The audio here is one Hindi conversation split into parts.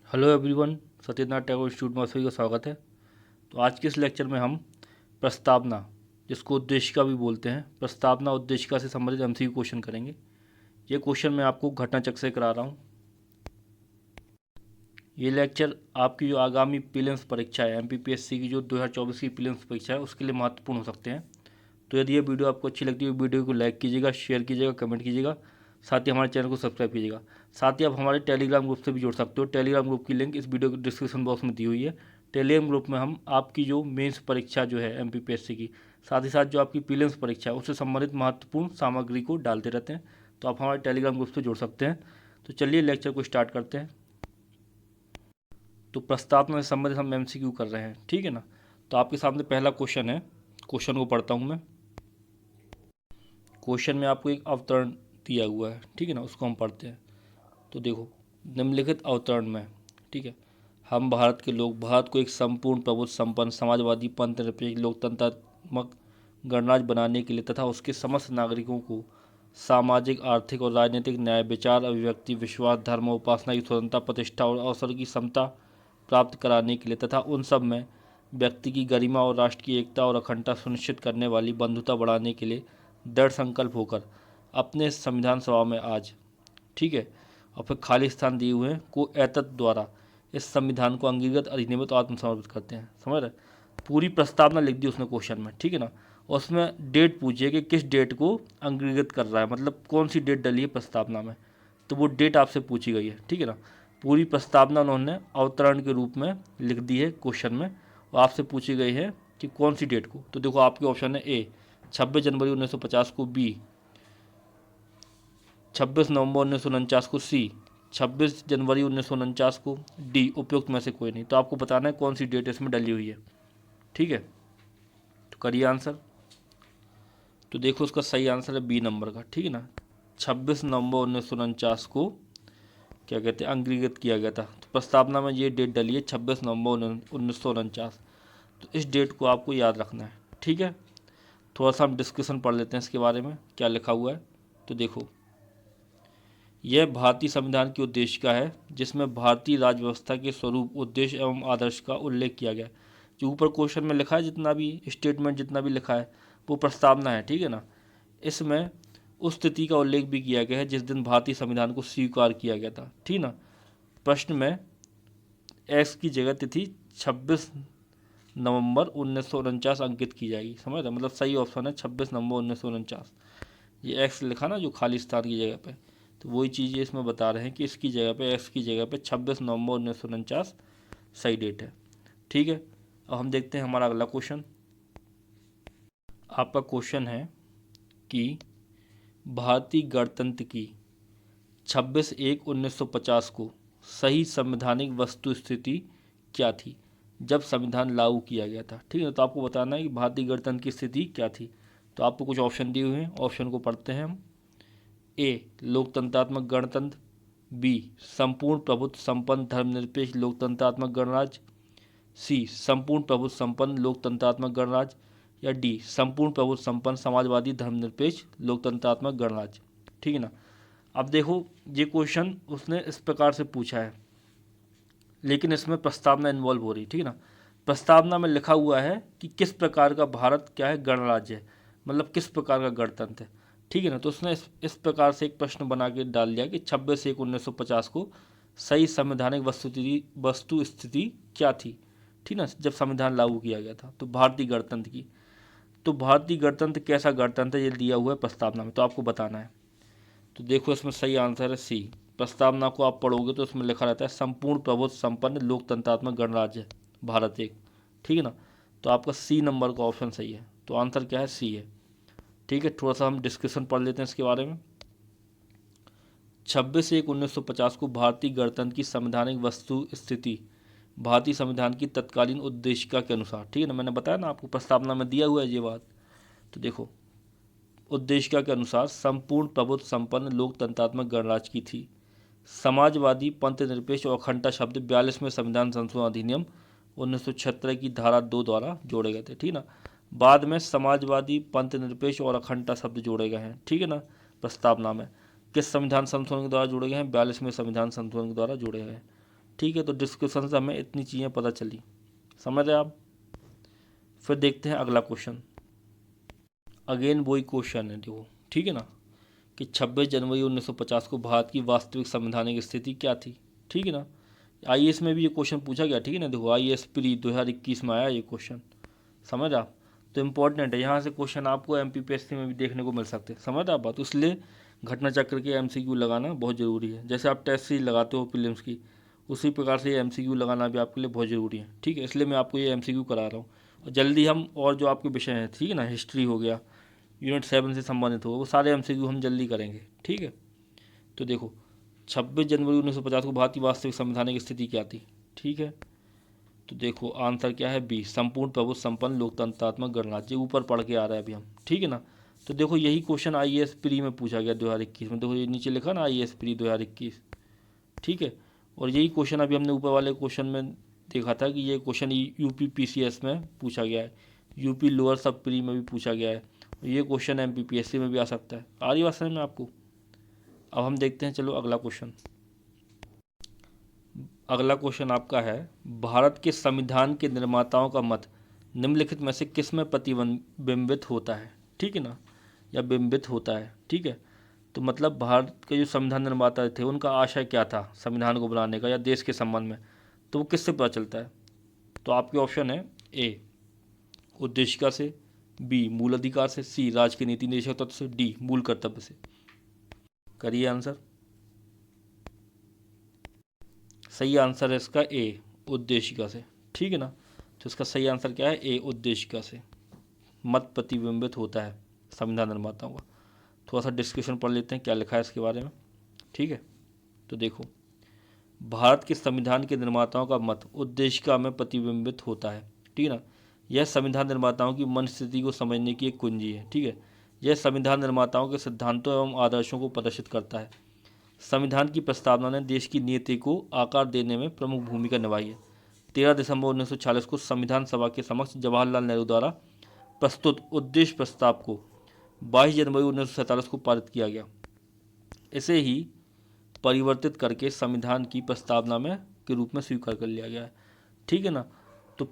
Hello everyone, Satyanarayan Tagore institute में आप सभी का स्वागत है। तो आज के इस लेक्चर में हम प्रस्तावना, जिसको उद्देशिका भी बोलते हैं, प्रस्तावना उद्देशिका से संबंधित एमसीक्यू क्वेश्चन करेंगे। ये क्वेश्चन मैं आपको घटनाचक्र से करा रहा हूँ। ये लेक्चर आपकी जो आगामी प्रीलिम्स परीक्षा है, एमपीपीएससी की जो 2024 की प्रीलिम्स परीक्षा है, उसके लिए महत्वपूर्ण हो सकते हैं। तो यदि ये वीडियो आपको अच्छी लगती है, वीडियो को लाइक कीजिएगा, शेयर कीजिएगा, कमेंट कीजिएगा, साथ ही हमारे चैनल को सब्सक्राइब कीजिएगा। साथ ही आप हमारे टेलीग्राम ग्रुप से भी जुड़ सकते हो। टेलीग्राम ग्रुप की लिंक इस वीडियो के डिस्क्रिप्शन बॉक्स में दी हुई है। टेलीग्राम ग्रुप में हम आपकी जो मेंस परीक्षा जो है एमपीपीएससी की, साथ ही साथ जो आपकी प्रीलिम्स परीक्षा है, उससे संबंधित महत्वपूर्ण सामग्री को डालते रहते हैं। तो आप हमारे टेलीग्राम ग्रुप से जुड़ सकते हैं। तो चलिए लेक्चर को स्टार्ट करते हैं। तो प्रस्तावना से संबंधित हम एमसीक्यू कर रहे हैं, ठीक है ना। तो आपके सामने पहला क्वेश्चन है, क्वेश्चन को पढ़ता हूँ मैं। क्वेश्चन में आपको एक अवतरण दिया हुआ है, ठीक है ना, उसको हम पढ़ते हैं। तो देखो, निम्नलिखित अवतरण में, ठीक है, हम भारत के लोग भारत को एक संपूर्ण प्रभुत्व संपन्न समाजवादी पंथ निरपेक्ष लोकतंत्रात्मक गणराज्य बनाने के लिए तथा उसके समस्त नागरिकों को सामाजिक आर्थिक और राजनीतिक न्याय विचार अभिव्यक्ति विश्वास धर्म उपासना की स्वतंत्रता प्रतिष्ठा और अवसर की समता प्राप्त कराने के लिए तथा उन सब में व्यक्ति की गरिमा और राष्ट्र की एकता और अखंडता सुनिश्चित करने वाली बंधुता बढ़ाने के लिए दृढ़ संकल्प होकर अपने संविधान सभा में आज, ठीक है, और फिर खाली स्थान दिए हुए हैं, को एतत् द्वारा इस संविधान को अंगीकृत अधिनियमित और आत्मसमर्पित करते हैं। समझ रहे, पूरी प्रस्तावना लिख दी उसने क्वेश्चन में, ठीक है ना। और उसमें डेट पूछी है कि किस डेट को अंगीकृत कर रहा है, मतलब कौन सी डेट डली है प्रस्तावना में, तो वो डेट आपसे पूछी गई है, ठीक है ना। पूरी प्रस्तावना उन्होंने अवतरण के रूप में लिख दी है क्वेश्चन में, और आपसे पूछी गई है कि कौन सी डेट को। तो देखो, आपके ऑप्शन है ए 26 जनवरी 1950 को, बी 26 नवंबर 1949 को, सी 26 जनवरी 1949 को, डी उपयुक्त में से कोई नहीं। तो आपको बताना है कौन सी डेट इसमें डली हुई है, ठीक है। तो करिए आंसर। तो देखो, उसका सही आंसर है बी नंबर का, ठीक है ना। 26 नवंबर 1949 को क्या कहते हैं, अंगीकृत किया गया था। तो प्रस्तावना में ये डेट डली है 26 नवंबर 1949। तो इस डेट को आपको याद रखना है, ठीक है। थोड़ा सा हम डिस्कशन पढ़ लेते हैं इसके बारे में, क्या लिखा हुआ है। तो देखो, यह भारतीय संविधान की उद्देशिका है जिसमें भारतीय राज्य व्यवस्था के स्वरूप उद्देश्य एवं आदर्श का उल्लेख किया गया है। जो ऊपर क्वेश्चन में लिखा है, जितना भी स्टेटमेंट जितना भी लिखा है, वो प्रस्तावना है, ठीक है ना। इसमें उस तिथि का उल्लेख भी किया गया है जिस दिन भारतीय संविधान को स्वीकार किया गया था, ठीक ना। प्रश्न में एक्स की जगह तिथि 26 नवंबर 1949 अंकित की जाएगी। समझ रहे, मतलब सही ऑप्शन है 26 नवंबर 1949। ये एक्स लिखा ना जो खाली स्थान की जगह पे, तो वही चीज़ ये इसमें बता रहे हैं कि इसकी जगह पे, एक्स की जगह पे 26 नवंबर 1949 सही डेट है, ठीक है। अब हम देखते हैं हमारा अगला क्वेश्चन। आपका क्वेश्चन है कि भारतीय गणतंत्र की 26/1/1950 को सही संवैधानिक वस्तु स्थिति क्या थी जब संविधान लागू किया गया था, ठीक है। तो आपको बताना है कि भारतीय गणतंत्र की स्थिति क्या थी। तो आपको कुछ ऑप्शन दिए हुए हैं, ऑप्शन को पढ़ते हैं हम। ए लोकतंत्रात्मक गणतंत्र, बी संपूर्ण प्रभुत्व संपन्न धर्मनिरपेक्ष लोकतंत्रात्मक गणराज्य, सी संपूर्ण प्रभुत्व संपन्न लोकतंत्रात्मक गणराज्य, या डी संपूर्ण प्रभुत्व संपन्न समाजवादी धर्मनिरपेक्ष लोकतंत्रात्मक गणराज्य, ठीक है ना। अब देखो, ये क्वेश्चन उसने इस प्रकार से पूछा है, लेकिन इसमें प्रस्तावना इन्वॉल्व हो रही, ठीक है ना। प्रस्तावना में लिखा हुआ है कि किस प्रकार का भारत क्या है, गणराज्य है, मतलब किस प्रकार का गणतंत्र है, ठीक है ना। तो उसने इस प्रकार से एक प्रश्न बना के डाल दिया कि 26/1/1950 को सही संवैधानिक वस्तु स्थिति क्या थी, ठीक ना, जब संविधान लागू किया गया था, तो भारतीय गणतंत्र की। तो भारतीय गणतंत्र कैसा गणतंत्र है, ये दिया हुआ है प्रस्तावना में, तो आपको बताना है। तो देखो, इसमें सही आंसर है सी। प्रस्तावना को आप पढ़ोगे तो उसमें लिखा रहता है संपूर्ण प्रभुत्व संपन्न लोकतंत्रात्मक गणराज्य भारत एक, ठीक है ना। तो आपका सी नंबर का ऑप्शन सही है। तो आंसर क्या है, सी है, ठीक है। थोड़ा सा हम डिस्कशन पढ़ लेते हैं इसके बारे में। 26/1/1950 को भारतीय गणतंत्र की संवैधानिक वस्तु स्थिति भारतीय संविधान की तत्कालीन उद्देशिका के अनुसार, ठीक है ना, मैंने बताया ना आपको प्रस्तावना में दिया हुआ है ये बात। तो देखो, उद्देशिका के अनुसार संपूर्ण प्रभुत्व संपन्न लोकतंत्रात्मक गणराज्य की थी। समाजवादी पंथ निरपेक्ष और अखंडता शब्द 42वें संविधान संशोधन अधिनियम 1976 की धारा 2 द्वारा जोड़े गए थे, ठीक ना। बाद में समाजवादी पंथ निरपेक्ष और अखंडता शब्द जोड़े गए हैं, ठीक है ना। प्रस्तावना में किस संविधान संशोधन के द्वारा जोड़े गए हैं, 42वें संविधान संशोधन के द्वारा जोड़े गए हैं, ठीक है। तो डिस्कशन से हमें इतनी चीज़ें पता चली, समझ रहे आप। फिर देखते हैं अगला क्वेश्चन। अगेन वही क्वेश्चन है देखो, ठीक है ना, कि 26 जनवरी 1950 को भारत की वास्तविक संवैधानिक स्थिति क्या थी, ठीक है ना। आईएएस में भी ये क्वेश्चन पूछा गया, ठीक है ना। देखो आईएएस प्री 2021 में आया ये क्वेश्चन, समझ आप। तो इम्पोर्टेंट है, यहाँ से क्वेश्चन आपको एमपीपीएससी में भी देखने को मिल सकते हैं, समझ आप बात। इसलिए घटना चक्र के एमसीक्यू लगाना बहुत ज़रूरी है। जैसे आप टेस्ट सीरीज लगाते हो प्रीलिम्स की, उसी प्रकार से ये एमसीक्यू लगाना भी आपके लिए बहुत ज़रूरी है, ठीक है। इसलिए मैं आपको ये एमसीक्यू करा रहा हूँ। और जल्दी हम और जो आपके विषय हैं, ठीक है ना, हिस्ट्री हो गया, यूनिट 7 से संबंधित हो, वो सारे एमसीक्यू हम जल्दी करेंगे, ठीक है। तो देखो 26 जनवरी 1950 को भारत की वास्तविक संवैधानिक स्थिति क्या थी, ठीक है। तो देखो आंसर क्या है, बी, संपूर्ण प्रभुत्व संपन्न लोकतंत्रात्मक गणराज्य। ऊपर पढ़ के आ रहा है अभी हम, ठीक है ना। तो देखो यही क्वेश्चन आईएएस प्री में पूछा गया 2021 में। देखो ये नीचे लिखा ना आईएएस प्री 2021, ठीक है। और यही क्वेश्चन अभी हमने ऊपर वाले क्वेश्चन में देखा था कि ये क्वेश्चन यूपी पीसीएस में पूछा गया है, यूपी लोअर सब प्री में भी पूछा गया है, और ये क्वेश्चन एमपीपीएससी में भी आ सकता है। आ रही बात समझ में आपको। अब हम देखते हैं, चलो अगला क्वेश्चन। अगला क्वेश्चन आपका है, भारत के संविधान के निर्माताओं का मत निम्नलिखित में से किस में प्रतिबिंबित होता है, ठीक है ना, या बिंबित होता है, ठीक है। तो मतलब भारत के जो संविधान निर्माता थे उनका आशय क्या था संविधान को बनाने का या देश के संबंध में, तो वो किससे पता चलता है। तो आपके ऑप्शन है, ए उद्देशिका से, बी मूल अधिकार से, सी राज्य के नीति निर्देशक तत्व से, डी मूल कर्तव्य से। करिए आंसर। सही आंसर है इसका ए, उद्देशिका से, ठीक है ना। तो इसका सही आंसर क्या है, ए उद्देशिका से मत प्रतिबिंबित होता है संविधान निर्माताओं का। थोड़ा सा डिस्कशन पढ़ लेते हैं क्या लिखा है इसके बारे में, ठीक है। तो देखो भारत के संविधान के निर्माताओं का मत उद्देशिका में प्रतिबिंबित होता है, ठीक है ना। यह संविधान निर्माताओं की मन स्थिति को समझने की एक कुंजी है, ठीक है। यह संविधान निर्माताओं के सिद्धांतों एवं आदर्शों को प्रदर्शित करता है। संविधान की प्रस्तावना ने देश की नीति को आकार देने में प्रमुख भूमिका निभाई है। 13 दिसंबर 1946 को संविधान सभा के समक्ष जवाहरलाल नेहरू द्वारा प्रस्तुत उद्देश्य प्रस्ताव को 22 जनवरी 1947 को पारित किया गया। इसे ही परिवर्तित करके संविधान की प्रस्तावना में के रूप में स्वीकार कर लिया गया है, ठीक है ना। तो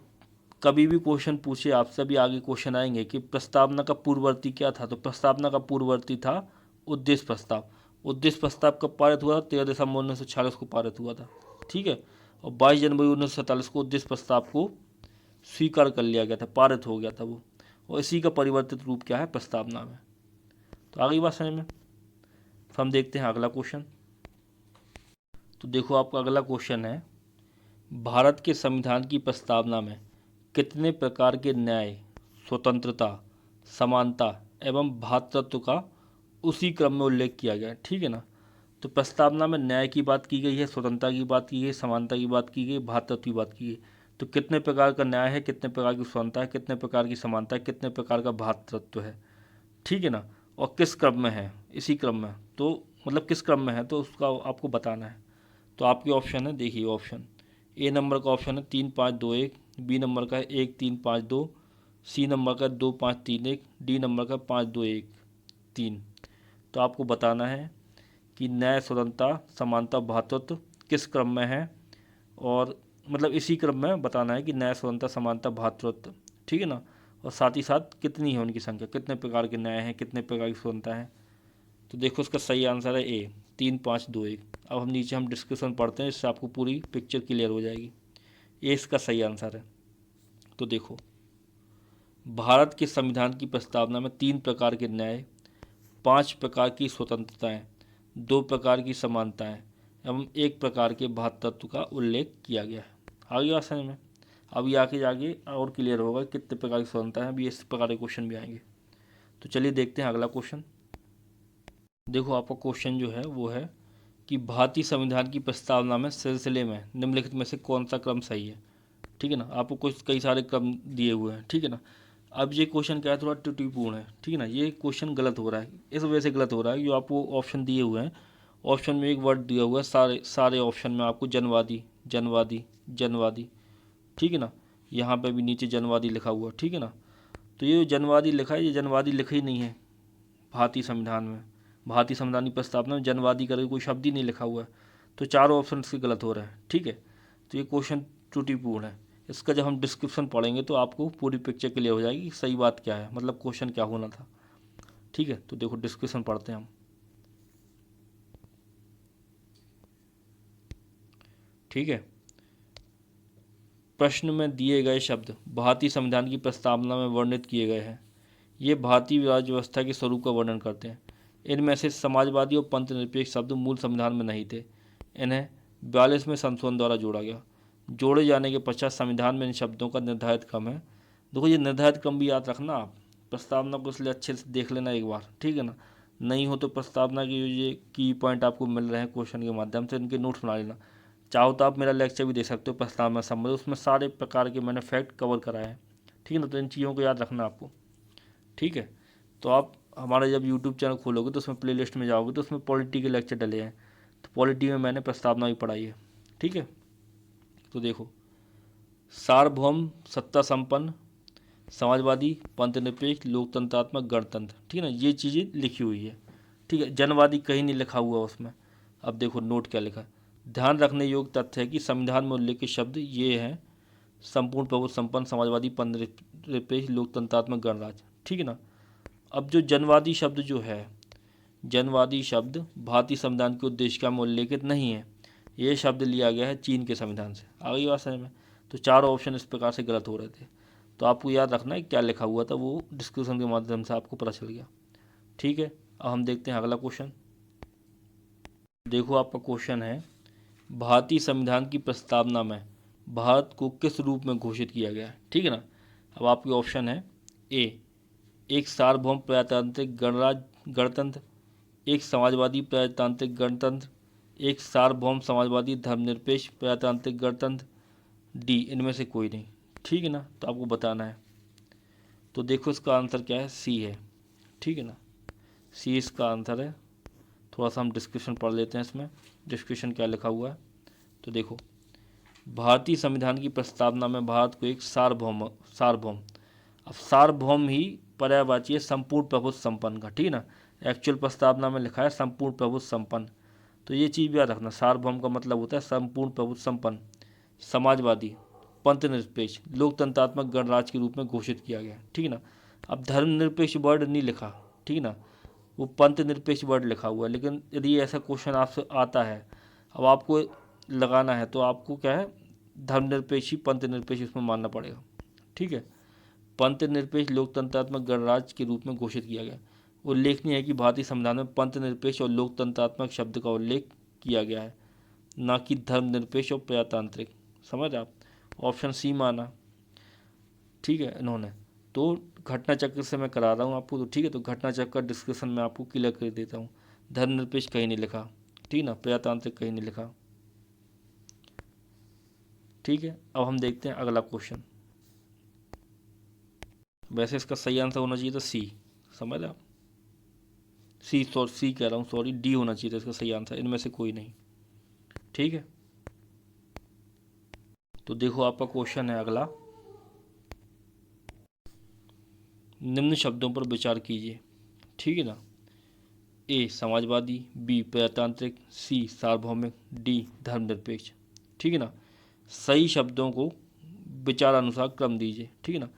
कभी भी क्वेश्चन पूछे आपसे, अभी आगे क्वेश्चन आएंगे कि प्रस्तावना का पूर्ववर्ती क्या था, तो प्रस्तावना का पूर्ववर्ती था उद्देश्य प्रस्ताव। उद्देश्य प्रस्ताव कब पारित हुआ था, 13 दिसंबर 1946 को पारित हुआ था, ठीक है। और 22 जनवरी 1947 को उद्देश्य प्रस्ताव को स्वीकार कर लिया गया था, पारित हो गया था वो। और इसी का परिवर्तित रूप क्या है, प्रस्तावना में। तो आगे बात समझ में। तो हम देखते हैं अगला क्वेश्चन। तो देखो आपका अगला क्वेश्चन है, भारत के संविधान की प्रस्तावना में कितने प्रकार के न्याय, स्वतंत्रता, समानता एवं भ्रातृत्व का उसी क्रम में उल्लेख किया गया है, ठीक है ना। तो प्रस्तावना में न्याय की बात की गई है, स्वतंत्रता की बात की गई, समानता की बात की गई, भ्रातृत्व की बात की गई। तो कितने प्रकार का न्याय है, कितने प्रकार की स्वतंत्रता है, कितने प्रकार की समानता है, कितने प्रकार का भ्रातृत्व है, ठीक है ना। और किस क्रम में है, इसी क्रम में। तो मतलब किस क्रम में है तो उसका आपको बताना है। तो आपके ऑप्शन है, देखिए ऑप्शन ए नंबर का ऑप्शन है 3 5 2 1, बी नंबर का है 1 3 5 2, सी नंबर का 2 5 3 1, डी नंबर का 5 2 1 3। तो आपको बताना है कि न्याय, स्वतंत्रता, समानता, भ्रातृत्व किस क्रम में है, और मतलब इसी क्रम में बताना है कि न्याय, स्वतंत्रता, समानता, भ्रातृत्व, ठीक है ना। और साथ ही साथ कितनी है उनकी संख्या, कितने प्रकार के न्याय हैं, कितने प्रकार की स्वतंत्रता है। तो देखो इसका सही आंसर है ए, 3 5 2 1। अब हम नीचे हम डिस्कशन पढ़ते हैं, इससे आपको पूरी पिक्चर क्लियर हो जाएगी। ए इसका सही आंसर है। तो देखो भारत के संविधान की प्रस्तावना में 3 प्रकार के न्याय, 5 प्रकार की स्वतंत्रताएं, 2 प्रकार की समानताएं एवं 1 प्रकार के भ्रातृत्व का उल्लेख किया गया है। आगे बात समझ में। अभी आगे जाके और क्लियर होगा कितने प्रकार की स्वतंत्रता है, अभी इस प्रकार के क्वेश्चन भी आएंगे। तो चलिए देखते हैं अगला क्वेश्चन। देखो आपका क्वेश्चन जो है वो है कि भारतीय संविधान की प्रस्तावना में सिलसिले में निम्नलिखित में से कौन सा क्रम सही है, ठीक है ना। आपको कुछ कई सारे क्रम दिए हुए हैं, ठीक है ना। अब ये क्वेश्चन क्या है, थोड़ा त्रुटिपूर्ण है, ठीक है ना। ये क्वेश्चन गलत हो रहा है, इस वजह से गलत हो रहा है कि जो आपको ऑप्शन दिए हुए हैं, ऑप्शन में एक वर्ड दिया हुआ है, सारे ऑप्शन में आपको जनवादी जनवादी जनवादी, ठीक है ना। यहाँ पे भी नीचे जनवादी लिखा हुआ, ठीक है ना। तो ये जो जनवादी लिखा है, ये जनवादी लिखा ही नहीं है भारतीय संविधान में। भारतीय संविधान की प्रस्तावना में जनवादी करके कोई शब्द ही नहीं लिखा हुआ है। तो चारों ऑप्शन इसके गलत हो रहे हैं, ठीक है। तो ये क्वेश्चन त्रुटिपूर्ण है। इसका जब हम डिस्क्रिप्शन पढ़ेंगे तो आपको पूरी पिक्चर क्लियर हो जाएगी कि सही बात क्या है, मतलब क्वेश्चन क्या होना था। ठीक है, तो देखो डिस्क्रिप्शन पढ़ते हैं हम। ठीक है, प्रश्न में दिए गए शब्द भारतीय संविधान की प्रस्तावना में वर्णित किए गए हैं। ये भारतीय राज्य व्यवस्था के स्वरूप का वर्णन करते हैं। इनमें से समाजवादी और पंथ निरपेक्ष शब्द मूल संविधान में नहीं थे। इन्हें 42वें संशोधन द्वारा जोड़ा गया। जोड़े जाने के पश्चात संविधान में इन शब्दों का निर्धारित क्रम है। देखो ये निर्धारित क्रम भी याद रखना आप, प्रस्तावना को इसलिए अच्छे से देख लेना एक बार, ठीक है ना। नहीं हो तो प्रस्तावना की ये की पॉइंट आपको मिल रहे हैं क्वेश्चन के माध्यम से, इनके नोट्स बना लेना। चाहो तो आप मेरा लेक्चर भी दे सकते हो प्रस्तावना संबंधित, उसमें सारे प्रकार के मैंने फैक्ट कवर कराए हैं। ठीक है ना, तो इन चीज़ों को याद रखना आपको। ठीक है, तो आप हमारा जब यूट्यूब चैनल खोलोगे तो उसमें प्लेलिस्ट में जाओगे तो उसमें पॉलिटी के लेक्चर डले हैं, तो पॉलिटी में मैंने प्रस्तावना भी पढ़ाई है। ठीक है, तो देखो सार्वभौम सत्ता संपन्न समाजवादी पंथनिरपेक्ष लोकतंत्रात्मक गणतंत्र, ठीक है ना, ये चीज़ें लिखी हुई है। ठीक है, जनवादी कहीं नहीं लिखा हुआ उसमें। अब देखो नोट क्या लिखा है। ध्यान रखने योग्य तथ्य है कि संविधान में उल्लेखित शब्द ये हैं: संपूर्ण प्रभुत्व संपन्न समाजवादी पंथनिरपेक्ष लोकतंत्रात्मक गणराज्य। ठीक है ना। अब जो जनवादी शब्द जो है, जनवादी शब्द भारतीय संविधान के उद्देशिका में उल्लेखित नहीं है। ये शब्द लिया गया है चीन के संविधान से। आ गई बात समझ में। तो चारों ऑप्शन इस प्रकार से गलत हो रहे थे, तो आपको याद रखना है क्या लिखा हुआ था, वो डिस्कशन के माध्यम से आपको पता चल गया। ठीक है, अब हम देखते हैं अगला क्वेश्चन। देखो आपका क्वेश्चन है, भारतीय संविधान की प्रस्तावना में भारत को किस रूप में घोषित किया गया है। ठीक है ना। अब आपके ऑप्शन है: ए एक सार्वभौम प्रजातांत्रिक गणराज्य गणतंत्र, एक समाजवादी प्रजातांत्रिक गणतंत्र, एक सार्वभौम समाजवादी धर्मनिरपेक्ष प्रजातांत्रिक गणतंत्र, डी इनमें से कोई नहीं। ठीक है ना, तो आपको बताना है। तो देखो इसका आंसर क्या है, सी है। ठीक है ना, सी इसका आंसर है। थोड़ा सा हम डिस्क्रिप्शन पढ़ लेते हैं इसमें, डिस्क्रिप्शन क्या लिखा हुआ है। तो देखो भारतीय संविधान की प्रस्तावना में भारत को एक सार्वभौम सार्वभौम अब सार्वभौम ही पर्यायवाची है संपूर्ण प्रभुत्व संपन्न का। ठीक है ना, एक्चुअल प्रस्तावना में लिखा है संपूर्ण प्रभुत्व संपन्न, तो ये चीज़ भी याद रखना। सार्वभौम का मतलब होता है संपूर्ण प्रभुत्व संपन्न समाजवादी पंथनिरपेक्ष लोकतंत्रात्मक गणराज्य के रूप में घोषित किया गया। ठीक है ना। अब धर्मनिरपेक्ष वर्ड नहीं लिखा, ठीक है ना, वो पंथनिरपेक्ष वर्ड लिखा हुआ है। लेकिन यदि ऐसा क्वेश्चन आपसे आता है, अब आपको लगाना है तो आपको क्या है, धर्मनिरपेक्ष ही पंथनिरपेक्ष उसमें मानना पड़ेगा। ठीक है, पंथनिरपेक्ष लोकतंत्रात्मक गणराज्य के रूप में घोषित किया गया। उल्लेखनीय है कि भारतीय संविधान में पंथनिरपेक्ष और लोकतंत्रात्मक शब्द का उल्लेख किया गया है, ना कि धर्मनिरपेक्ष और प्रजातांत्रिक। समझ आप, ऑप्शन सी माना। ठीक है इन्होंने, तो घटना चक्र से मैं करा रहा हूँ आपको, तो ठीक है, तो घटना चक्र का डिस्कशन में आपको क्लियर कर देता हूँ। धर्मनिरपेक्ष कहीं नहीं लिखा, ठीक ना, प्रजातांत्रिक कहीं नहीं लिखा। ठीक है, अब हम देखते हैं अगला क्वेश्चन। वैसे इसका सही आंसर होना चाहिए था सी, समझ आप, सी कह रहा हूँ, सॉरी, डी होना चाहिए था इसका सही आंसर, इनमें से कोई नहीं। ठीक है, तो देखो आपका क्वेश्चन है अगला, निम्न शब्दों पर विचार कीजिए। ठीक है ना, ए समाजवादी, बी प्रजातांत्रिक, सी सार्वभौमिक, डी धर्मनिरपेक्ष। ठीक है ना, सही शब्दों को विचार अनुसार क्रम दीजिए। ठीक है ना,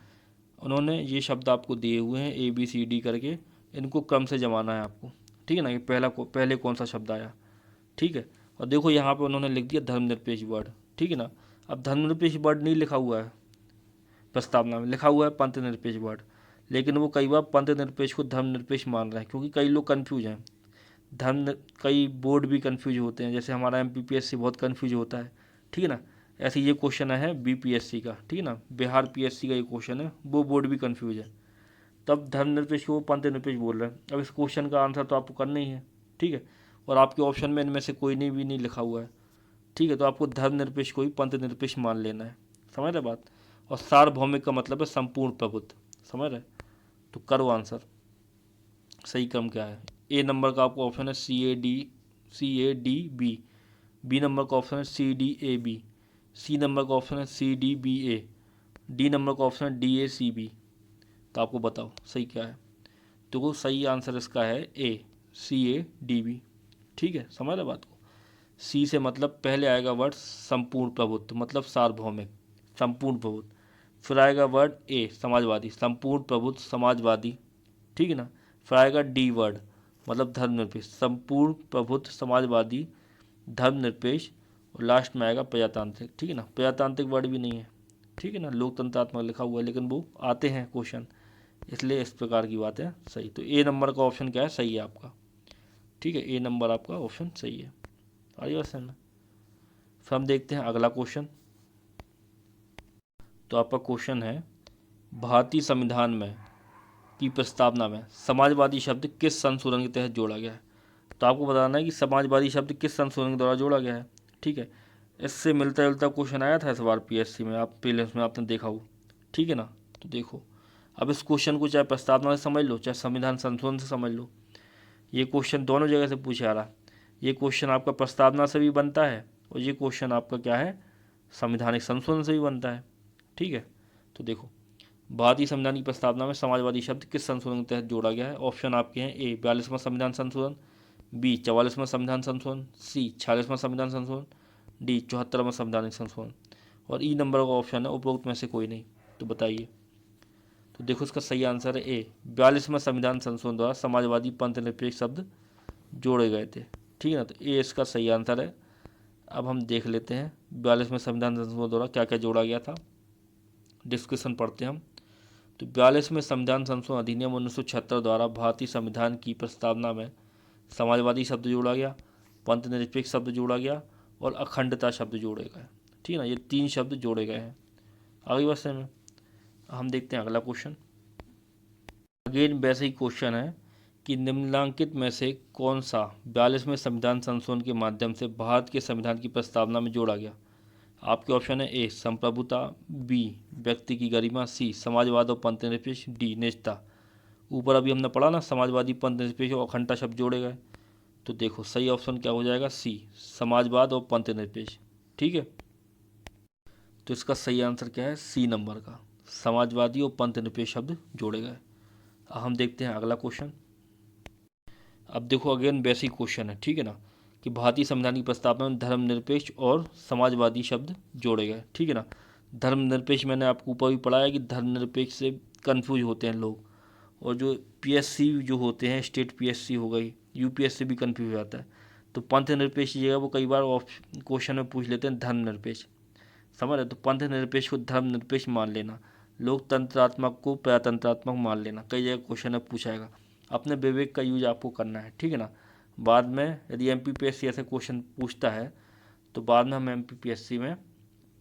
उन्होंने ये शब्द आपको दिए हुए हैं ए बी सी डी करके, इनको क्रम से जमाना है आपको। ठीक है ना, कि पहले कौन सा शब्द आया। ठीक है, और देखो यहाँ पे उन्होंने लिख दिया धर्मनिरपेक्ष वर्ड। ठीक है ना, अब धर्मनिरपेक्ष वर्ड नहीं लिखा हुआ है प्रस्तावना में, लिखा हुआ है पंथनिरपेक्ष वर्ड, लेकिन वो कई बार पंथनिरपेक्ष को धर्मनिरपेक्ष मान रहे हैं, क्योंकि कई लोग कन्फ्यूज हैं। कई बोर्ड भी कन्फ्यूज होते हैं, जैसे हमारा MPPSC बहुत कन्फ्यूज होता है। ठीक है ना, ऐसे ये क्वेश्चन है BPSC का। ठीक है ना, बिहार PSC का ये क्वेश्चन है, वो बोर्ड भी कन्फ्यूज है। तब धर्मनिरपेक्ष को वो पंथनिरपेक्ष बोल रहे हैं। अब इस क्वेश्चन का आंसर तो आपको करना ही है। ठीक है, और आपके ऑप्शन में इनमें से कोई नहीं भी नहीं लिखा हुआ है। ठीक है, तो आपको धर्मनिरपेक्ष को ही पंथनिरपेक्ष मान लेना है। समझ रहे बात। और सार्वभौमिक का मतलब है संपूर्ण प्रभुत्व। समझ रहे, तो करो आंसर। सही क्रम क्या है, ए नंबर का आपको ऑप्शन है CAD बी नंबर का ऑप्शन है CDAB, सी नंबर का ऑप्शन है CDBA, डी नंबर का ऑप्शन है DACB। तो आपको बताओ सही क्या है। तो सही आंसर इसका है A CADB। ठीक है, समझ रहे बात को। सी से मतलब पहले आएगा वर्ड संपूर्ण प्रभुत्व, मतलब सार्वभौमिक, संपूर्ण प्रभुत्व। फिर आएगा वर्ड ए समाजवादी, संपूर्ण प्रभुत्व समाजवादी, ठीक है ना। फिर आएगा डी वर्ड, मतलब धर्मनिरपेक्ष, संपूर्ण प्रभुत्व समाजवादी धर्मनिरपेक्ष। और लास्ट में आएगा प्रजातांत्रिक, ठीक है ना। प्रजातांत्रिक वर्ड भी नहीं है, ठीक है ना, लोकतंत्रात्मक लिखा हुआ है, लेकिन वो आते हैं क्वेश्चन, इसलिए इस प्रकार की बात है सही। तो ए नंबर का ऑप्शन क्या है, सही है आपका, ठीक है, ए नंबर आपका ऑप्शन सही है। आइए बस में फिर हम देखते हैं अगला क्वेश्चन। तो आपका क्वेश्चन है, भारतीय संविधान में की प्रस्तावना में समाजवादी शब्द किस संशोधन के तहत जोड़ा गया है। तो आपको बताना है कि समाजवादी शब्द किस संशोधन के द्वारा जोड़ा गया है, ठीक है। इससे मिलता जुलता क्वेश्चन आया था इस बार पीएससी में, आप प्रीलिम्स में आपने देखा हो, ठीक है ना। तो देखो, अब इस क्वेश्चन को चाहे प्रस्तावना से समझ लो, चाहे संविधान संशोधन से समझ लो, ये क्वेश्चन दोनों जगह से पूछा आ रहा है। ये क्वेश्चन आपका प्रस्तावना से भी बनता है, और ये क्वेश्चन आपका क्या है, संवैधानिक संशोधन से भी बनता है, ठीक है। तो देखो, भारतीय संविधान की प्रस्तावना में समाजवादी शब्द किस संशोधन के तहत जोड़ा गया है। ऑप्शन आपके हैं, ए 42वां संविधान संशोधन, बी 44वां संविधान संशोधन, सी 46वां संविधान संशोधन, डी 74वां संवैधानिक संशोधन। और ई नंबर का ऑप्शन है उपरोक्त में से कोई नहीं। तो बताइए। तो देखो, इसका सही आंसर है ए 42वां संविधान संशोधन द्वारा समाजवादी पंथ निरपेक्ष शब्द जोड़े गए थे, ठीक है ना। तो ए इसका सही आंसर है। अब हम देख लेते हैं 42वें संविधान संशोधन द्वारा क्या क्या जोड़ा गया था, डिस्कशन पढ़ते हैं हम। तो 42वें संविधान संशोधन अधिनियम 1976 द्वारा भारतीय संविधान की प्रस्तावना में समाजवादी शब्द जोड़ा गया, पंथ निरपेक्ष शब्द जोड़ा गया और अखंडता शब्द जोड़े गए, ठीक है ना। ये 3 शब्द जोड़े गए हैं। आगे बढ़ते हैं, हम देखते हैं अगला क्वेश्चन। अगेन वैसे ही क्वेश्चन है कि निम्नलिखित में से कौन सा 42वें संविधान संशोधन के माध्यम से भारत के संविधान की प्रस्तावना में जोड़ा गया। आपके ऑप्शन है, ए संप्रभुता, बी व्यक्ति की गरिमा, सी समाजवाद और पंथ निरपेक्ष, डी निजता। ऊपर अभी हमने पढ़ा ना, समाजवादी पंथ निरपेक्ष और अखंडता शब्द जोड़े गए। तो देखो, सही ऑप्शन क्या हो जाएगा, सी समाजवाद और पंथ निरपेक्ष, ठीक है। तो इसका सही आंसर क्या है, सी नंबर का, समाजवादी और पंथ निरपेक्ष शब्द जोड़े गए। अब हम देखते हैं अगला क्वेश्चन। अब देखो, अगेन बेसिक क्वेश्चन है, ठीक है ना, कि भारतीय संविधान की प्रस्तावना में धर्मनिरपेक्ष और समाजवादी शब्द जोड़े गए, ठीक है ना। धर्मनिरपेक्ष मैंने आपको ऊपर भी पढ़ाया कि धर्मनिरपेक्ष से कन्फ्यूज होते हैं लोग, और जो पीएससी जो होते हैं, स्टेट पीएससी हो गई, यूपीएससी भी कन्फ्यूज हो जाता है। तो पंथ निरपेक्ष की जगह वो कई बार क्वेश्चन में पूछ लेते हैं धर्मनिरपेक्ष, समझ रहे। तो पंथ निरपेक्ष को धर्मनिरपेक्ष मान लेना, लोकतंत्रात्मक को प्रजातंत्रात्मक मान लेना, कई जगह क्वेश्चन में पूछाएगा। अपने विवेक का यूज आपको करना है, ठीक है ना। बाद में यदि एमपीपीएससी ऐसे क्वेश्चन पूछता है, तो बाद में हम एमपीपीएससी में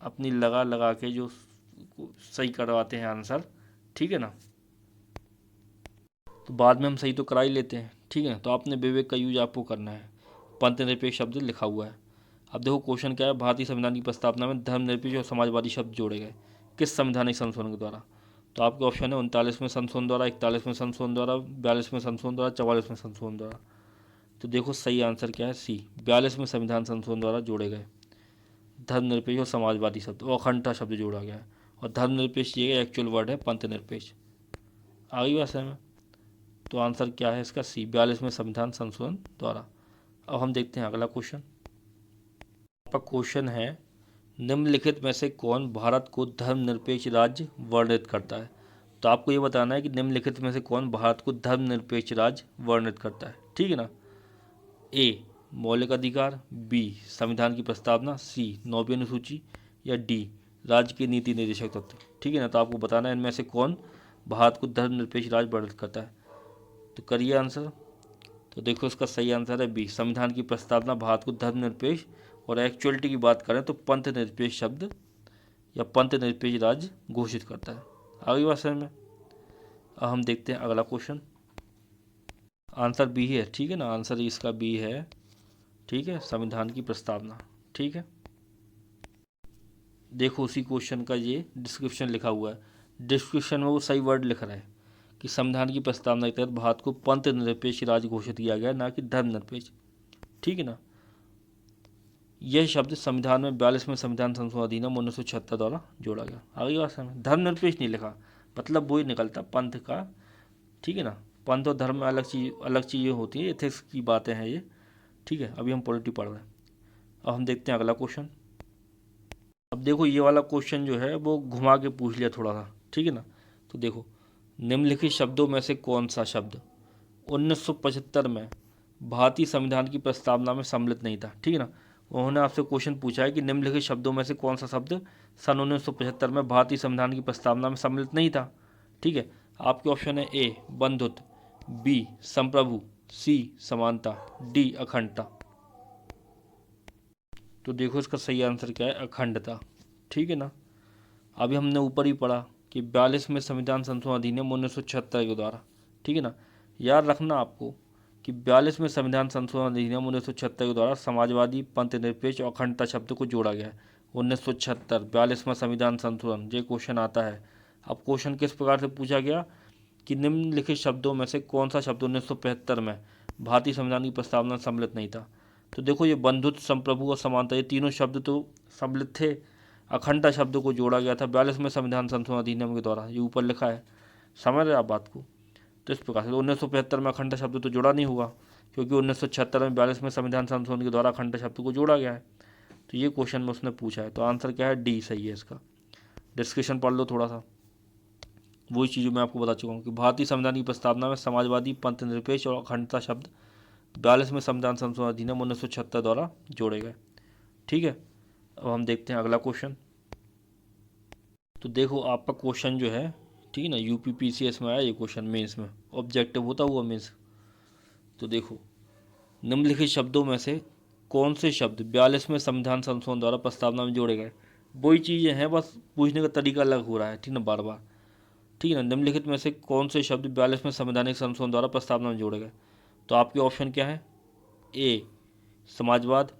अपनी लगा लगा के जो सही करवाते हैं आंसर, ठीक है ना। तो बाद में हम सही तो करा ही लेते हैं, ठीक है। तो अपने विवेक का यूज आपको करना है। पंथ निरपेक्ष शब्द लिखा हुआ है। अब देखो क्वेश्चन क्या है, भारतीय संविधान की प्रस्तावना में धर्मनिरपेक्ष और समाजवादी शब्द जोड़े गए किस संवैधानिक संशोधन के द्वारा। तो आपके ऑप्शन है 39वें संशोधन द्वारा, 41वें संशोधन द्वारा, 42वें संशोधन द्वारा, 44वें संशोधन द्वारा। तो देखो, सही आंसर क्या है, सी 42वें संविधान संशोधन द्वारा जोड़े गए धर्मनिरपेक्ष और समाजवादी शब्द और अखंडता शब्द जोड़ा गया है। और धर्मनिरपेक्ष ये एक्चुअल वर्ड है पंथ निरपेक्ष। आगे बात है, तो आंसर क्या है इसका, सी 42वें संविधान संशोधन द्वारा। अब हम देखते हैं अगला क्वेश्चन। आपका क्वेश्चन है, निम्नलिखित में से कौन भारत को धर्मनिरपेक्ष राज्य वर्णित करता है। तो आपको ये बताना है कि निम्नलिखित में से कौन भारत को धर्मनिरपेक्ष राज्य वर्णित करता है, ठीक है ना। ए मौलिक अधिकार, बी संविधान की प्रस्तावना, सी 9वीं अनुसूची, या डी राज्य के नीति निर्देशक तत्व, ठीक है ना। तो आपको बताना है इनमें से कौन भारत को धर्मनिरपेक्ष राज्य वर्णित करता है। तो करिए आंसर। तो देखो, इसका सही आंसर है बी संविधान की प्रस्तावना भारत को धर्मनिरपेक्ष और एक्चुअलिटी की बात करें तो पंथ निरपेक्ष शब्द या पंथ निरपेक्ष राज्य घोषित करता है। आगे बात समझ में। अब हम देखते हैं अगला क्वेश्चन। आंसर बी है, ठीक है ना, आंसर इसका बी है, ठीक है, संविधान की प्रस्तावना, ठीक है। देखो, उसी क्वेश्चन का ये डिस्क्रिप्शन लिखा हुआ है, डिस्क्रिप्शन में वो सही वर्ड लिख रहा है कि संविधान की प्रस्तावना के तहत भारत को पंथ निरपेक्ष राज्य घोषित किया गया, ना कि धर्मनिरपेक्ष, ठीक है ना। यह शब्द संविधान में 42वें संविधान संशोधन अधिनियम 1976 द्वारा जोड़ा गया। आगे बात समझ, धर्मनिरपेक्ष नहीं लिखा, मतलब वही निकलता पंथ का, ठीक है ना। पंथ और धर्म में अलग चीज़ें होती हैं, एथिक्स की बातें हैं ये, ठीक है। अभी हम पॉलिटी पढ़ रहे हैं। अब हम देखते हैं अगला क्वेश्चन। अब देखो ये वाला क्वेश्चन जो है वो घुमा के पूछ लिया थोड़ा सा, ठीक है ना। तो देखो, निम्नलिखित शब्दों में से कौन सा शब्द 1975 में भारतीय संविधान की प्रस्तावना में सम्मिलित नहीं था, ठीक है ना। उन्होंने आपसे क्वेश्चन पूछा है कि निम्नलिखित शब्दों में से कौन सा शब्द सन 1975 में भारतीय संविधान की प्रस्तावना में सम्मिलित नहीं था, ठीक है। आपके ऑप्शन है ए बंधुत्व, बी संप्रभु, सी समानता, डी अखंडता। तो देखो इसका सही आंसर क्या है, अखंडता, ठीक है ना। अभी हमने ऊपर ही पढ़ा कि 42वें संविधान संशोधन अधिनियम 1976 के द्वारा, ठीक है ना। याद रखना आपको कि 42वें संविधान संशोधन अधिनियम 1976 के द्वारा समाजवादी, पंथ निरपेक्ष और अखंडता शब्द को जोड़ा गया है। 1976 42वां संविधान संशोधन, ये क्वेश्चन आता है। अब क्वेश्चन किस प्रकार से पूछा गया कि निम्नलिखित शब्दों में से कौन सा शब्द 1975 में भारतीय संविधान की प्रस्तावना में सम्मिलित नहीं था। तो देखो ये बंधुत्व, संप्रभु और समानता, ये तीनों शब्द तो सम्मिलित थे। अखंडता शब्द को जोड़ा गया था 42वें संविधान संशोधन अधिनियम के द्वारा, ये ऊपर लिखा है। समझ रहे आप बात को। तो इस प्रकार से 1975 में अखंडता शब्द तो जोड़ा नहीं हुआ, क्योंकि 1976 में 42वें संविधान संशोधन के द्वारा अखंडता शब्द को जोड़ा गया है। तो ये क्वेश्चन में उसने पूछा है, तो आंसर क्या है, डी सही है इसका। डिस्कशन पढ़ लो थोड़ा सा। वही चीज़ मैं आपको बता चुका हूँ कि भारतीय संविधान की प्रस्तावना में समाजवादी, पंथ निरपेक्ष और अखंडता शब्द 42वें संविधान संशोधन अधिनियम 1976 द्वारा जोड़े गए, ठीक है। अब हम देखते हैं अगला क्वेश्चन। तो देखो आपका क्वेश्चन जो है, ठीक है ना, यूपीपीसीएस में आया ये क्वेश्चन, मेंस में ऑब्जेक्टिव होता हुआ मेंस। तो देखो, निम्नलिखित शब्दों में से कौन से शब्द 42वें संविधान संशोधन द्वारा प्रस्तावना में जोड़े गए। वही चीज़ें हैं, बस पूछने का तरीका अलग हो रहा है, ठीक ना, बार बार, ठीक है ना। निम्नलिखित में से कौन से शब्द 42वें संवैधानिक संशोधन द्वारा प्रस्तावना में जोड़े गए। तो आपके ऑप्शन क्या है, ए समाजवाद,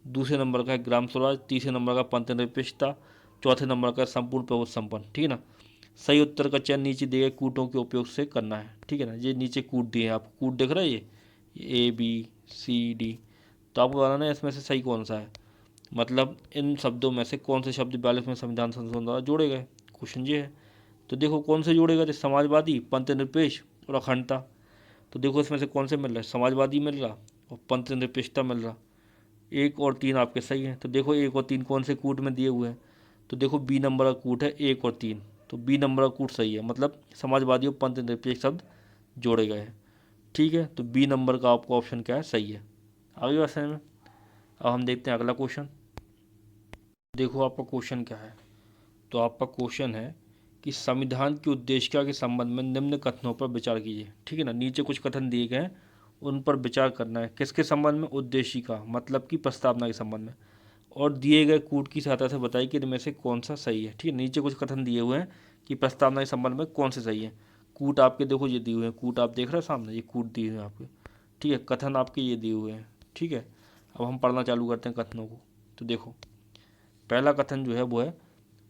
दूसरे नंबर का है ग्राम स्वराज, तीसरे नंबर का पंथ निरपेक्षता, चौथे नंबर का संपूर्ण प्रभुत्व संपन्न, ठीक है ना। सही उत्तर का चयन नीचे दिए गए कूटों के उपयोग से करना है, ठीक है ना। ये नीचे कूट दिए हैं आपको, कूट दिख रहा है ये ए बी सी डी। तो आपको बताना है इसमें से सही कौन सा है, मतलब इन शब्दों में से कौन से शब्द 42वें संविधान संशोधन द्वारा जोड़े गए, क्वेश्चन ये है। तो देखो कौन से जोड़े गए थे, समाजवादी, पंथ निरपेक्ष और अखंडता। तो देखो इसमें से कौन से मिल रहा है, समाजवादी मिल रहा और पंथ निरपेक्षता मिल रहा। 1 और 3 आपके सही हैं। तो देखो 1 और 3 कौन से कूट में दिए हुए हैं, तो देखो बी नंबर का कूट है 1 और 3, तो बी नंबर का कूट सही है, मतलब समाजवादी और पंथ निरपेक्ष शब्द जोड़े गए हैं, ठीक है। तो बी नंबर का आपका ऑप्शन क्या है, सही है। आगे बात समझ में। अब हम देखते हैं अगला क्वेश्चन। देखो आपका क्वेश्चन क्या है। तो आपका क्वेश्चन है कि संविधान की उद्देशिका के संबंध में निम्न कथनों पर विचार कीजिए, ठीक है ना। नीचे कुछ कथन दिए गए हैं, उन पर विचार करना है। किसके संबंध में, उद्देशिका मतलब कि प्रस्तावना के संबंध में, और दिए गए कूट की सहायता से बताइए कि इनमें से कौन सा सही है, ठीक है। नीचे कुछ कथन दिए हुए हैं कि प्रस्तावना के संबंध में कौन से सही है। कूट आपके देखो ये दिए हुए हैं, कूट आप देख रहे हैं सामने, ये कूट दिए हुए हैं आपके, ठीक है। कथन आपके ये दिए हुए हैं, ठीक है। अब हम पढ़ना चालू करते हैं कथनों को। तो देखो पहला कथन जो है वो है,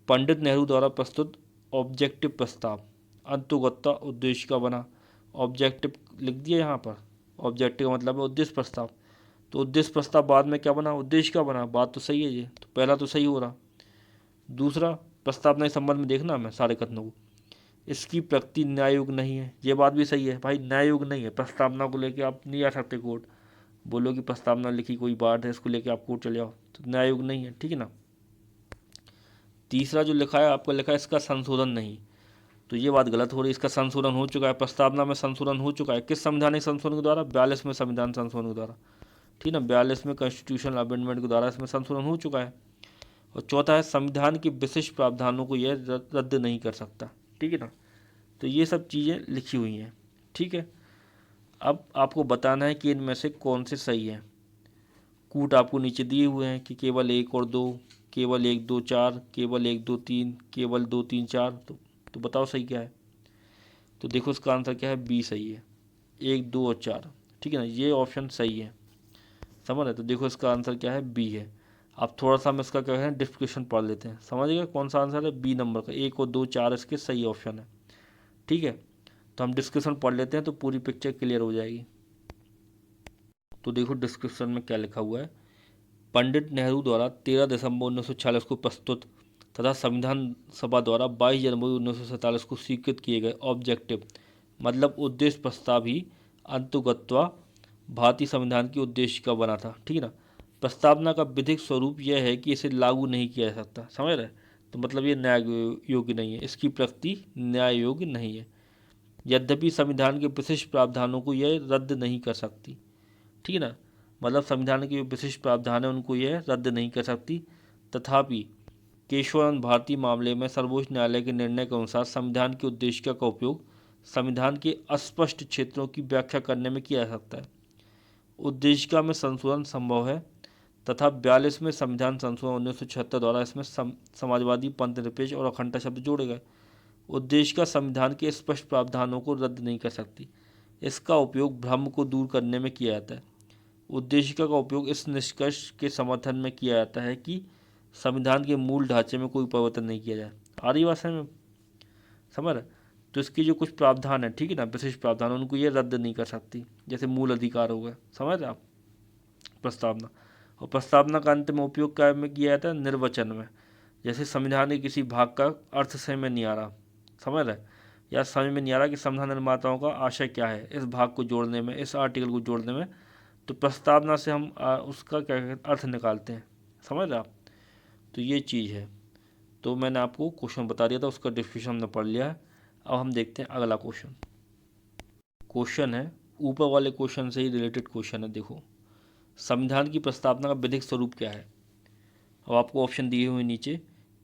पंडित नेहरू द्वारा प्रस्तुत ऑब्जेक्टिव प्रस्ताव अंतुगत्ता उद्देश्य का बना। ऑब्जेक्टिव लिख दिया यहाँ पर, ऑब्जेक्टिव का मतलब है उद्देश्य प्रस्ताव। तो उद्देश्य प्रस्ताव बाद में क्या बना, उद्देश्य का बना। बात तो सही है ये, तो पहला तो सही हो रहा। दूसरा, प्रस्तावना के संबंध में देखना मैं सारे कथनों को, इसकी प्रकृति न्याययुग नहीं है, ये बात भी सही है भाई, न्याययुग नहीं है। प्रस्तावना को लेके आप नहीं आ सकते कोर्ट, बोलो कि प्रस्तावना लिखी कोई बात है इसको लेके आप कोर्ट चले जाओ, तो न्याययुग नहीं है, ठीक है ना। तीसरा जो लिखा है आपको, लिखा है इसका संशोधन नहीं, तो ये बात गलत हो रही है। इसका संशोधन हो चुका है, प्रस्तावना में संशोधन हो चुका है। किस संवैधानिक संशोधन के द्वारा, 42वें संविधान संशोधन के द्वारा, ठीक है ना। 42वें कॉन्स्टिट्यूशनल अमेंडमेंट के द्वारा इसमें संशोधन हो चुका है। और चौथा है, संविधान के विशिष्ट प्रावधानों को यह रद्द नहीं कर सकता, ठीक है ना। तो ये सब चीज़ें लिखी हुई हैं, ठीक है। अब आपको बताना है कि इनमें से कौन से सही है। कूट आपको नीचे दिए हुए हैं कि केवल 1 और 2, केवल 1 2 4, केवल 1 2 3, केवल 2 3 4। तो बताओ सही क्या है। तो देखो इसका आंसर क्या है, बी सही है, 1 2 और 4, ठीक है ना। ये ऑप्शन सही है, समझ रहे। तो देखो इसका आंसर क्या है, बी है। अब थोड़ा सा हम इसका क्या है डिस्क्रिप्शन पढ़ लेते हैं, समझ गए कौन सा आंसर है, बी नंबर का 1 और 2 4 इसके सही ऑप्शन है, ठीक है। तो हम डिस्क्रिप्शन पढ़ लेते हैं तो पूरी पिक्चर क्लियर हो जाएगी। तो देखो डिस्क्रिप्शन में क्या लिखा हुआ है, पंडित नेहरू द्वारा 13 दिसंबर 1946 को प्रस्तुत तथा संविधान सभा द्वारा 22 जनवरी 1947 को स्वीकृत किए गए ऑब्जेक्टिव मतलब उद्देश्य प्रस्ताव ही अंतुगत्वा भारतीय संविधान की उद्देश्य का बना था, ठीक है ना। प्रस्तावना का विधिक स्वरूप यह है कि इसे लागू नहीं किया जा सकता। समझ रहे? तो मतलब ये न्याय योग्य नहीं है, इसकी प्रकृति न्याय योग्य नहीं है। यद्यपि संविधान के विशिष्ट प्रावधानों को यह रद्द नहीं कर सकती। ठीक है ना, मतलब संविधान के जो विशिष्ट प्रावधान है उनको यह रद्द नहीं कर सकती। तथापि केशवानंद भारती मामले में सर्वोच्च न्यायालय के निर्णय के अनुसार संविधान के उद्देश्य का उपयोग संविधान के अस्पष्ट क्षेत्रों की व्याख्या करने में किया जा सकता है। उद्देशिका में संशोधन संभव है तथा 42वें संविधान संशोधन 1976 द्वारा इसमें समाजवादी, पंथनिरपेक्ष और अखंडता शब्द जोड़े गए। उद्देशिका संविधान के स्पष्ट प्रावधानों को रद्द नहीं कर सकती। इसका उपयोग भ्रम को दूर करने में किया जाता है। उद्देशिका का उपयोग इस निष्कर्ष के समर्थन में किया जाता है कि संविधान के मूल ढांचे में कोई परिवर्तन नहीं किया जाए। आ रही बात में समझ? तो इसके जो कुछ प्रावधान है, ठीक है ना, विशिष्ट प्रावधान, उनको ये रद्द नहीं कर सकती। जैसे मूल अधिकार हो गए, समझ रहे आप, प्रस्तावना। और प्रस्तावना का अंत में उपयोग क्या में किया जाता है? निर्वचन में। जैसे संविधान के किसी भाग का अर्थ समझ में नहीं आ रहा, समझ रहे, या समझ में नहीं आ रहा कि संविधान निर्माताओं का आशय क्या है इस भाग को जोड़ने में, इस आर्टिकल को जोड़ने में, तो प्रस्तावना से हम उसका क्या अर्थ निकालते हैं। समझ रहे आप? तो ये चीज़ है। तो मैंने आपको क्वेश्चन बता दिया था, उसका डिस्क्रिप्शन हमने पढ़ लिया है। अब हम देखते हैं अगला क्वेश्चन। क्वेश्चन है ऊपर वाले क्वेश्चन से ही रिलेटेड क्वेश्चन है। देखो, संविधान की प्रस्तावना का विधिक स्वरूप क्या है। अब आपको ऑप्शन दिए हुए नीचे।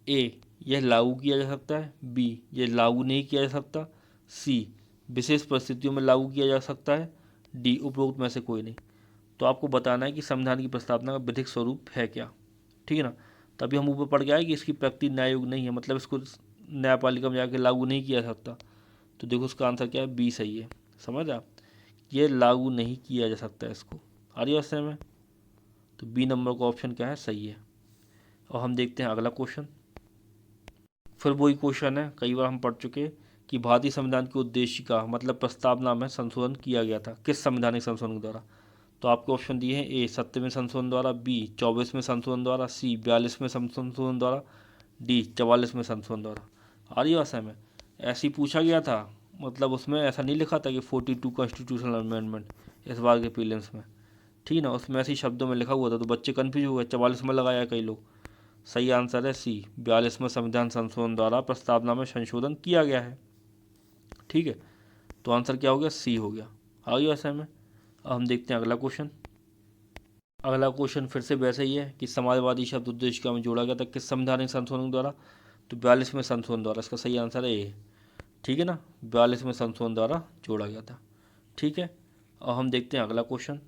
ए, यह लागू किया जा सकता है। बी, यह लागू नहीं किया जा सकता। सी, विशेष परिस्थितियों में लागू किया जा सकता है। डी, उपरोक्त में से कोई नहीं। तो आपको बताना है कि संविधान की प्रस्तावना का विधिक स्वरूप है क्या। ठीक है ना, तभी हम ऊपर पढ़ के आए कि इसकी प्रकृति न्याय योग्य नहीं है, मतलब इसको न्यायपालिका में जाके लागू नहीं किया जा सकता। तो देखो उसका आंसर क्या है, बी सही है। समझ आप, ये लागू नहीं किया जा सकता है इसको। आ रही है में, तो बी नंबर का ऑप्शन क्या है, सही है। और हम देखते हैं अगला क्वेश्चन। फिर वही क्वेश्चन है, कई बार हम पढ़ चुके कि भारतीय संविधान के उद्देश्य का मतलब प्रस्तावना में संशोधन किया गया था किस संवैधानिक संशोधन के द्वारा। तो आपके ऑप्शन दिए हैं। ए, 70वें संशोधन द्वारा। बी, 24वें संशोधन द्वारा। सी, 42वें संशोधन द्वारा। डी, 44वें संशोधन द्वारा। आ रही है में, ऐसे ही पूछा गया था, मतलब उसमें ऐसा नहीं लिखा था कि 42 कॉन्स्टिट्यूशनल अमेंडमेंट इस बार के प्रीलिम्स में, ठीक ना, उसमें ऐसे शब्दों में लिखा हुआ था, तो बच्चे कन्फ्यूज हो गए, 44 में लगाया कई लोग। सही आंसर है सी, 42वें संविधान संशोधन द्वारा प्रस्तावना में संशोधन किया गया है। ठीक है, तो आंसर क्या हो गया, सी हो गया। आ गई वैसे में। अब हम देखते हैं अगला क्वेश्चन। अगला क्वेश्चन फिर से वैसे ही है कि समाजवादी शब्द उद्देशिका में जोड़ा गया था किस संवैधानिक संशोधन द्वारा। तो 42वें संशोधन द्वारा। इसका सही आंसर है ए। ठीक है ना, 42वें संशोधन द्वारा जोड़ा गया था। ठीक है, और हम देखते हैं अगला क्वेश्चन।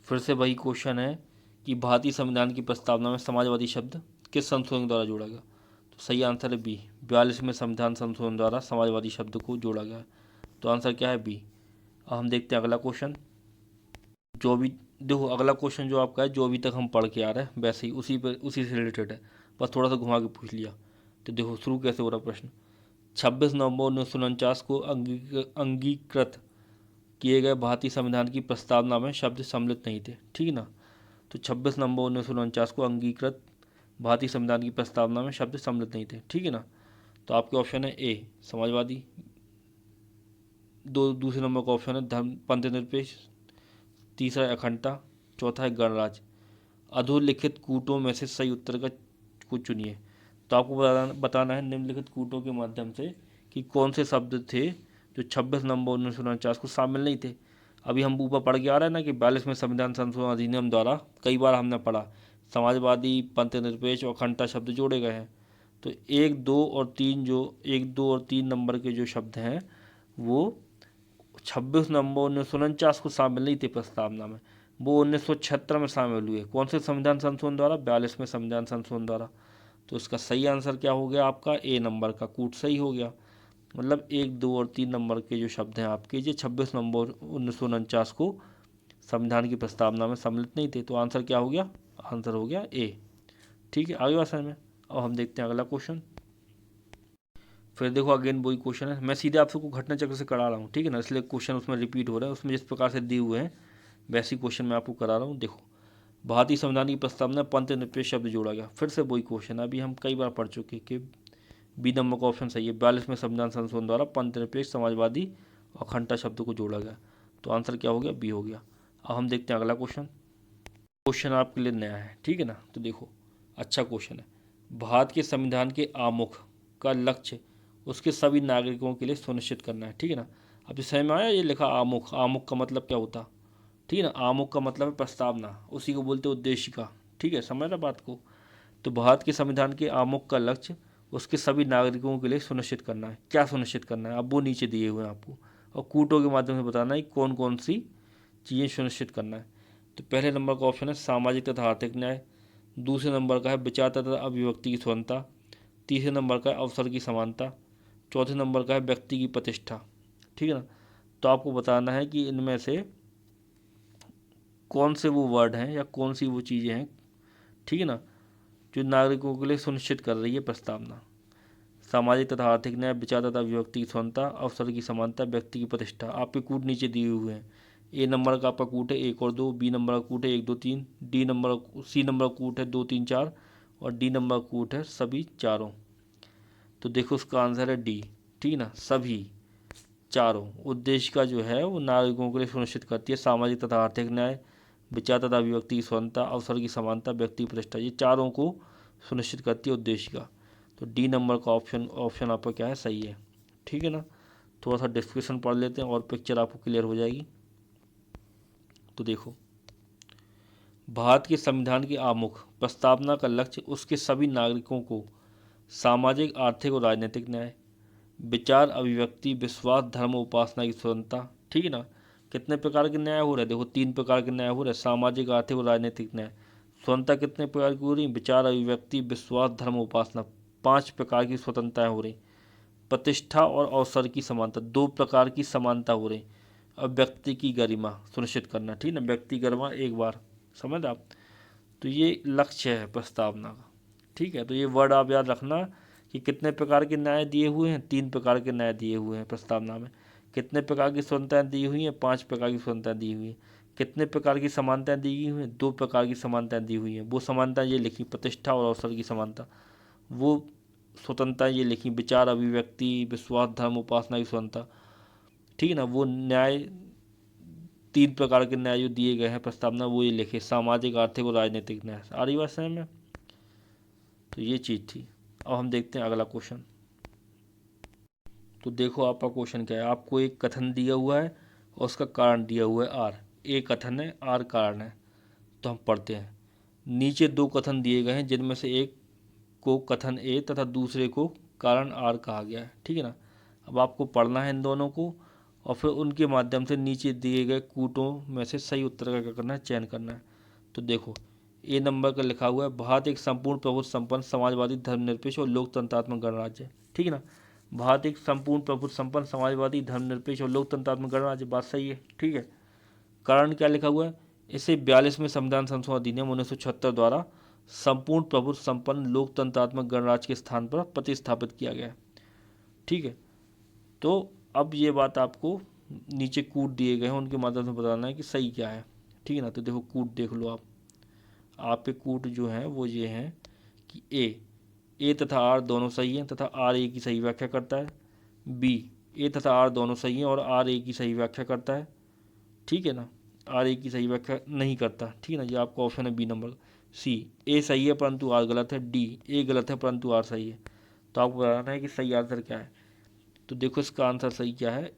फिर से वही क्वेश्चन है कि भारतीय संविधान की प्रस्तावना में समाजवादी शब्द किस संशोधन द्वारा जोड़ा गया। तो सही आंसर है बी, 42वें संविधान संशोधन द्वारा समाजवादी शब्द को जोड़ा गया। तो आंसर क्या है, बी। अब हम देखते हैं अगला क्वेश्चन। जो भी देखो, अगला क्वेश्चन जो आपका है, जो अभी तक हम पढ़ के आ रहे हैं वैसे ही उसी से रिलेटेड है, बस थोड़ा सा घुमा के पूछ लिया। तो देखो शुरू कैसे हो रहा प्रश्न। 26 नवंबर 1949 को अंगीकृत किए गए भारतीय संविधान की प्रस्तावना में शब्द सम्मिलित नहीं थे। ठीक है ना, तो 26 नवंबर 1949 को अंगीकृत भारतीय संविधान की प्रस्तावना में शब्द सम्मिलित नहीं थे। ठीक है ना, तो आपके ऑप्शन है ए, समाजवादी। दूसरे नंबर का ऑप्शन है धर्म पंथनिरपेक्ष। तीसरा है अखंडता। चौथा है गणराज्य। अधोलिखित कूटों में से सही उत्तर का कुछ चुनिए। तो आपको बताना है निम्नलिखित कूटों के माध्यम से कि कौन से शब्द थे जो 26 नवंबर 1949 को शामिल नहीं थे। अभी हम ऊपर पढ़ के आ रहे हैं ना कि 42वें संविधान संशोधन अधिनियम द्वारा कई बार हमने पढ़ा समाजवादी, पंथनिरपेक्ष और अखंडता शब्द जोड़े गए हैं। तो 1, 2 और 3 1, 2 और 3 नंबर के जो शब्द हैं वो 26 नवंबर 1949 को शामिल नहीं थे प्रस्तावना में, वो 1976 में शामिल हुए। कौन से संविधान संशोधन द्वारा, 42वें संविधान संशोधन द्वारा। तो इसका सही आंसर क्या हो गया आपका, ए नंबर का कूट सही हो गया। मतलब 1, 2 और 3 नंबर के जो शब्द हैं आपके, ये 26 नवंबर 1949 को संविधान की प्रस्तावना में सम्मिलित नहीं थे। तो आंसर क्या हो गया, आंसर हो गया ए। ठीक है, आगे बात में। अब हम देखते हैं अगला क्वेश्चन। फिर देखो अगेन वही क्वेश्चन है, मैं सीधे आपसे को घटना चक्र से करा रहा हूँ, ठीक है ना, इसलिए क्वेश्चन उसमें रिपीट हो रहा है। उसमें जिस प्रकार से दिए हुए हैं वैसे क्वेश्चन मैं आपको करा रहा हूँ। देखो, भारतीय संविधान की प्रस्तावना पंथनिरपेक्ष शब्द जोड़ा गया। फिर से वही क्वेश्चन अभी हम कई बार पढ़ चुके कि बी नंबर का ऑप्शन सही है, 42वें संविधान संशोधन द्वारा पंथनिरपेक्ष, समाजवादी और अखंडता शब्द को जोड़ा गया। तो आंसर क्या हो गया, बी हो गया। अब हम देखते हैं अगला क्वेश्चन। क्वेश्चन आपके लिए नया है, ठीक है ना। तो देखो, अच्छा क्वेश्चन है। भारत के संविधान के आमुख का लक्ष्य उसके सभी नागरिकों के लिए सुनिश्चित करना है, ठीक है ना। अब इस समय में आया ये लिखा आमुख, आमुख का मतलब क्या होता, ठीक है ना। आमुख का मतलब है प्रस्तावना, उसी को बोलते उद्देशिका, ठीक है, समझ रहे बात को। तो भारत के संविधान के आमुख का लक्ष्य उसके सभी नागरिकों के लिए सुनिश्चित करना है। क्या सुनिश्चित करना है, अब वो नीचे दिए हुए हैं आपको, और कूटों के माध्यम से बताना है कौन कौन सी चीज़ें सुनिश्चित करना है। तो पहले नंबर का ऑप्शन है सामाजिक तथा आर्थिक न्याय, दूसरे नंबर का है विचार तथा अभिव्यक्ति की स्वतंत्रता, तीसरे नंबर का है अवसर की समानता, चौथे नंबर का है व्यक्ति की प्रतिष्ठा, ठीक है ना। तो आपको बताना है कि इनमें से कौन से वो वर्ड हैं या कौन सी वो चीज़ें हैं, ठीक है ना, जो नागरिकों के लिए सुनिश्चित कर रही है प्रस्तावना। सामाजिक तथा आर्थिक न्याय, विचार तथा अभिव्यक्ति की स्वतंत्रता, अवसर की समानता, व्यक्ति की प्रतिष्ठा। आपके कूट नीचे दिए हुए हैं। ए नंबर का आपका कूट है 1 और 2, बी नंबर का कूट है 1 2 3, सी नंबर का कूट है 2 3 4, और डी नंबर का कूट है सभी चारों। तो देखो उसका आंसर है डी, ठीक है ना, सभी चारों। उद्देश्य का जो है वो नागरिकों के लिए सुनिश्चित करती है सामाजिक तथा आर्थिक न्याय, विचार तथा अभिव्यक्ति की स्वतंत्रता, अवसर की समानता, व्यक्ति की प्रतिष्ठा, ये चारों को सुनिश्चित करती है उद्देश्य का। तो डी नंबर का ऑप्शन आपका क्या है, सही है, ठीक है ना। थोड़ा सा डिस्क्रिप्शन पढ़ लेते हैं और पिक्चर आपको क्लियर हो जाएगी। तो देखो, भारत के संविधान की आमुख प्रस्तावना का लक्ष्य उसके सभी नागरिकों को सामाजिक, आर्थिक और राजनीतिक न्याय, विचार, अभिव्यक्ति, विश्वास, धर्म, उपासना की स्वतंत्रता, ठीक है ना। कितने प्रकार के न्याय हो रहे हैं, देखो 3 प्रकार के न्याय हो रहे हैं, सामाजिक, आर्थिक और राजनीतिक न्याय। स्वतंत्रता कितने प्रकार की हो रही, विचार, अभिव्यक्ति, विश्वास, धर्म, उपासना, 5 प्रकार की स्वतंत्रताएं हो रही। प्रतिष्ठा और अवसर की समानता, 2 प्रकार की समानता हो रही। अब व्यक्ति की गरिमा सुनिश्चित करना, ठीक है ना, व्यक्ति गरिमा एक बार, समझ आप। तो ये लक्ष्य है प्रस्तावना का, ठीक है। तो ये वर्ड आप याद रखना कि कितने प्रकार के न्याय दिए हुए हैं, 3 प्रकार के न्याय दिए हुए हैं प्रस्तावना में। कितने प्रकार की स्वतंत्रताएं दी हुई हैं, 5 प्रकार की स्वतंत्रता दी हुई है। कितने प्रकार की समानताएं दी हुई हैं, 2 प्रकार की समानताएं दी हुई हैं। वो समानताएं ये लिखी, प्रतिष्ठा और अवसर की समानता। वो स्वतंत्रता ये लिखी, विचार, अभिव्यक्ति, विश्वास, धर्म, उपासना की स्वतंत्रता, ठीक है ना। वो न्याय, 3 प्रकार के न्याय जो दिए गए हैं प्रस्तावना, वो ये लिखे, सामाजिक, आर्थिक और राजनीतिक न्याय। आ रही बात समझ में। तो ये चीज़ थी। अब हम देखते हैं अगला क्वेश्चन। तो देखो आपका क्वेश्चन क्या है, आपको एक कथन दिया हुआ है और उसका कारण दिया हुआ है आर। ए कथन है, आर कारण है। तो हम पढ़ते हैं। नीचे 2 कथन दिए गए हैं जिनमें से एक को कथन ए तथा दूसरे को कारण आर कहा गया है, ठीक है ना। अब आपको पढ़ना है इन दोनों को और फिर उनके माध्यम से नीचे दिए गए कूटों में से सही उत्तर का क्या करना है, चयन करना है। तो देखो, ए नंबर का लिखा हुआ है भारत एक संपूर्ण प्रभुत्व संपन्न समाजवादी धर्मनिरपेक्ष और लोकतंत्रात्मक गणराज्य है, ठीक है ना। भारत एक संपूर्ण प्रभुत्व संपन्न समाजवादी धर्मनिरपेक्ष और लोकतंत्रात्मक गणराज्य, बात सही है, ठीक है। कारण क्या लिखा हुआ है, इसे 42वें संविधान संशोधन अधिनियम 1976 द्वारा संपूर्ण प्रभुत्व संपन्न लोकतंत्रात्मक गणराज्य के स्थान पर प्रतिस्थापित किया गया है, ठीक है। तो अब ये बात आपको नीचे कूट दिए गए हैं उनके माध्यम से बताना है कि सही क्या है, ठीक है ना। तो देखो कूट देख लो आप पे कूट जो है वो ये हैं कि ए तथा आर दोनों सही हैं तथा आर ए की सही व्याख्या करता है। बी, ए तथा आर दोनों सही हैं और आर ए की सही व्याख्या करता है, ठीक है ना। आर ए की सही व्याख्या नहीं करता, ठीक है ना। ये आपका ऑप्शन है बी नंबर। सी, ए सही है परंतु आर गलत है। डी, ए गलत है परंतु आर सही है। तो आपको बताना है कि सही आंसर क्या है। तो देखो इसका आंसर सही क्या है,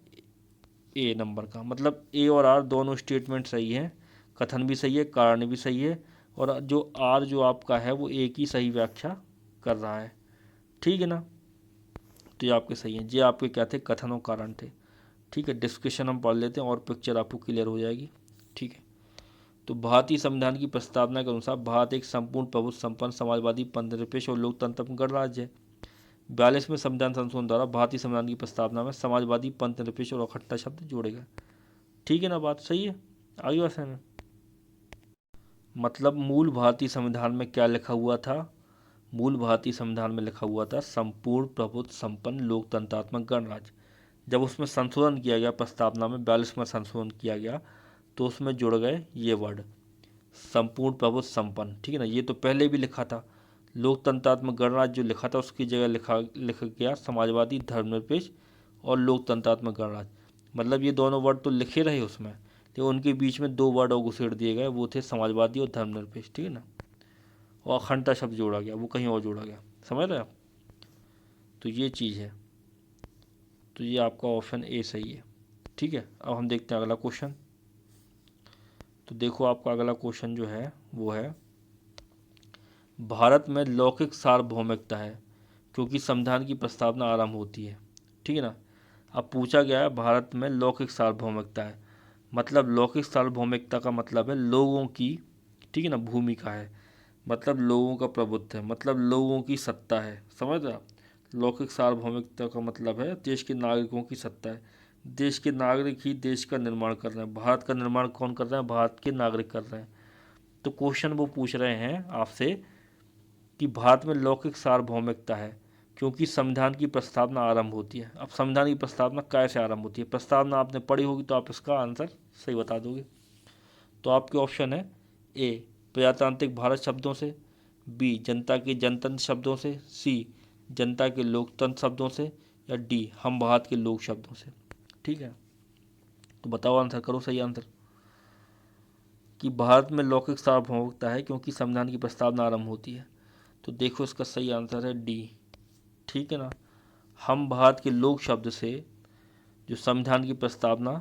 ए नंबर का, मतलब ए और आर दोनों स्टेटमेंट सही हैं, कथन भी सही है, कारण भी सही है, और जो आर जो आपका है वो ए की सही व्याख्या कर रहा है, ठीक है ना। तो ये आपके सही हैं, ये आपके क्या थे, कथन और कारण थे, ठीक है। डिस्कशन हम पढ़ लेते हैं और पिक्चर आपको क्लियर हो जाएगी, ठीक है। तो भारतीय संविधान की प्रस्तावना के अनुसार भारत एक संपूर्ण प्रभुत्व संपन्न समाजवादी पंथनिरपेक्ष और लोकतंत्र गणराज्य है। 42वें संविधान संशोधन द्वारा भारतीय संविधान की प्रस्तावना में समाजवादी पंथनिरपेक्ष और अखंडता शब्द जोड़े गए, ठीक है ना, बात सही है, आगे बात है। मतलब मूल भारतीय संविधान में क्या लिखा हुआ था, मूल भारतीय संविधान में लिखा हुआ था संपूर्ण प्रभुत्व संपन्न लोकतंत्रात्मक गणराज्य। जब उसमें संशोधन किया गया, प्रस्तावना में 42 में संशोधन किया गया, तो उसमें जुड़ गए ये वर्ड संपूर्ण प्रभुत्व संपन्न, ठीक है ना। ये तो पहले भी लिखा था, लोकतंत्रात्मक गणराज्य जो लिखा था उसकी जगह लिखा गया समाजवादी धर्मनिरपेक्ष और लोकतंत्रात्मक गणराज्य। मतलब ये दोनों वर्ड तो लिखे रहे उसमें, तो उनके बीच में दो वर्ड और घुसेड़ दिए गए, वो थे समाजवादी और धर्मनिरपेक्ष, ठीक है ना। और अखंडता शब्द जोड़ा गया, वो कहीं और जोड़ा गया, समझ रहे आप। तो ये चीज़ है, तो ये आपका ऑप्शन ए सही है, ठीक है। अब हम देखते हैं अगला क्वेश्चन। तो देखो आपका अगला क्वेश्चन जो है वो है, भारत में लौकिक सार्वभौमिकता है क्योंकि संविधान की प्रस्तावना आरंभ होती है, ठीक है ना। अब पूछा गया है भारत में लौकिक सार्वभौमिकता है, मतलब लौकिक सार्वभौमिकता का मतलब है लोगों की, ठीक है ना, भूमिका है, मतलब लोगों का प्रभुत्व है, मतलब लोगों की सत्ता है, समझ रहे आप। लौकिक सार्वभौमिकता का मतलब है देश के नागरिकों की सत्ता है, देश के नागरिक ही देश का निर्माण कर रहे हैं, भारत का निर्माण कौन कर रहे हैं, भारत के नागरिक कर रहे हैं। तो क्वेश्चन वो पूछ रहे हैं आपसे कि भारत में लौकिक सार्वभौमिकता है क्योंकि संविधान की प्रस्तावना आरंभ होती है। अब संविधान की प्रस्तावना कैसे आरंभ होती है, प्रस्तावना आपने पढ़ी होगी तो आप इसका आंसर सही बता दोगे। तो आपके ऑप्शन है ए प्रजातांत्रिक भारत शब्दों से, बी जनता के जनतंत्र शब्दों से, सी जनता के लोकतंत्र शब्दों से, या डी हम भारत के लोक शब्दों से, ठीक है। तो बताओ आंसर करो, सही आंसर। कि भारत में लौकिक सार्वभौमिकता है क्योंकि संविधान की प्रस्तावना आरंभ होती है। तो देखो इसका सही आंसर है डी, ठीक है ना। हम भारत के लोक शब्द से जो संविधान की प्रस्तावना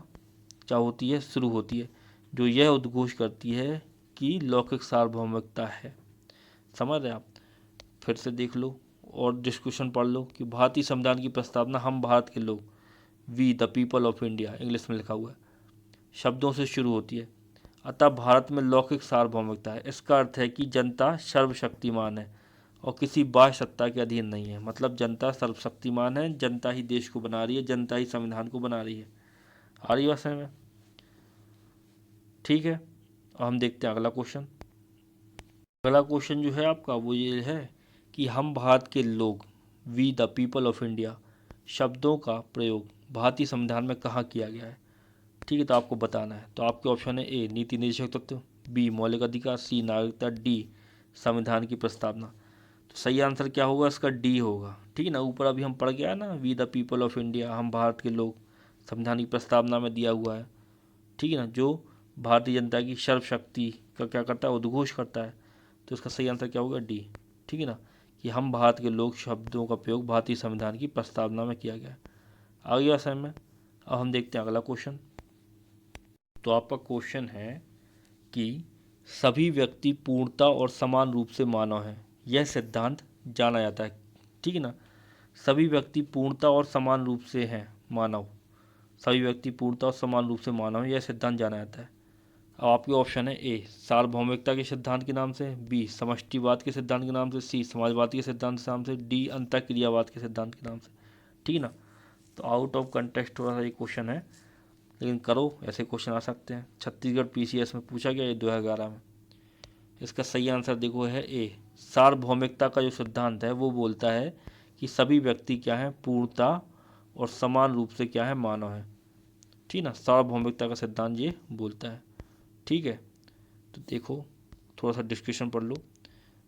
क्या होती है, शुरू होती है, जो यह उद्घोष करती है कि लौकिक सार्वभौमिकता है। समझ रहे आप। फिर से देख लो और डिस्कशन पढ़ लो कि भारतीय संविधान की प्रस्तावना हम भारत के लोग, we the people of India English में लिखा हुआ है, शब्दों से शुरू होती है। अतः भारत में लौकिक सार्वभौमिकता है, इसका अर्थ है कि जनता सर्वशक्तिमान है और किसी बाह्य सत्ता के अधीन नहीं है। मतलब जनता सर्वशक्तिमान है, जनता ही देश को बना रही है, जनता ही संविधान को बना रही है। आ रही बात समझ में, ठीक है। अब हम देखते हैं अगला क्वेश्चन। अगला क्वेश्चन जो है आपका वो ये है कि हम भारत के लोग, we the people of India शब्दों का प्रयोग भारतीय संविधान में कहाँ किया गया है, ठीक है। तो आपको बताना है। तो आपके ऑप्शन है ए नीति निर्देशक तत्व, बी मौलिक अधिकार, सी नागरिकता, डी संविधान की प्रस्तावना। तो सही आंसर क्या होगा इसका, डी होगा, ठीक है ना। ऊपर अभी हम पढ़ गया ना, we the people of India हम भारत के लोग संविधान की प्रस्तावना में दिया हुआ है, ठीक है ना, जो भारतीय जनता की सर्वशक्ति का क्या करता है, उद्घोष करता है। तो इसका सही आंसर क्या होगा, डी, ठीक है ना, कि हम भारत के लोग शब्दों का प्रयोग भारतीय संविधान की प्रस्तावना में किया गया है। आ गया समझ में। अब हम देखते हैं अगला क्वेश्चन। तो आपका क्वेश्चन है कि सभी व्यक्ति पूर्णता और समान रूप से मानव हैं, यह सिद्धांत जाना जाता है, ठीक है ना। सभी व्यक्ति पूर्णता और समान रूप से हैं मानव, सभी व्यक्ति पूर्णता और समान रूप से मानव हैं, यह सिद्धांत जाना जाता है। अब आपके ऑप्शन है ए सार्वभौमिकता के सिद्धांत के नाम से, बी समष्टिवाद के सिद्धांत के नाम से, सी समाजवाद के सिद्धांत के नाम से, डी अंतःक्रियावाद के सिद्धांत के नाम से, ठीक है ना। तो आउट ऑफ कंटेक्स्ट थोड़ा सा ये क्वेश्चन है, लेकिन करो, ऐसे क्वेश्चन आ सकते हैं। छत्तीसगढ़ पीसीएस में पूछा गया ये 2011 में। इसका सही आंसर देखो है ए सार्वभौमिकता का जो सिद्धांत है वो बोलता है कि सभी व्यक्ति क्या है, पूर्णता और समान रूप से क्या है, मानव है, ठीक ना। सार्वभौमिकता का सिद्धांत ये बोलता है, ठीक है। तो देखो थोड़ा सा डिस्कशन पढ़ लो।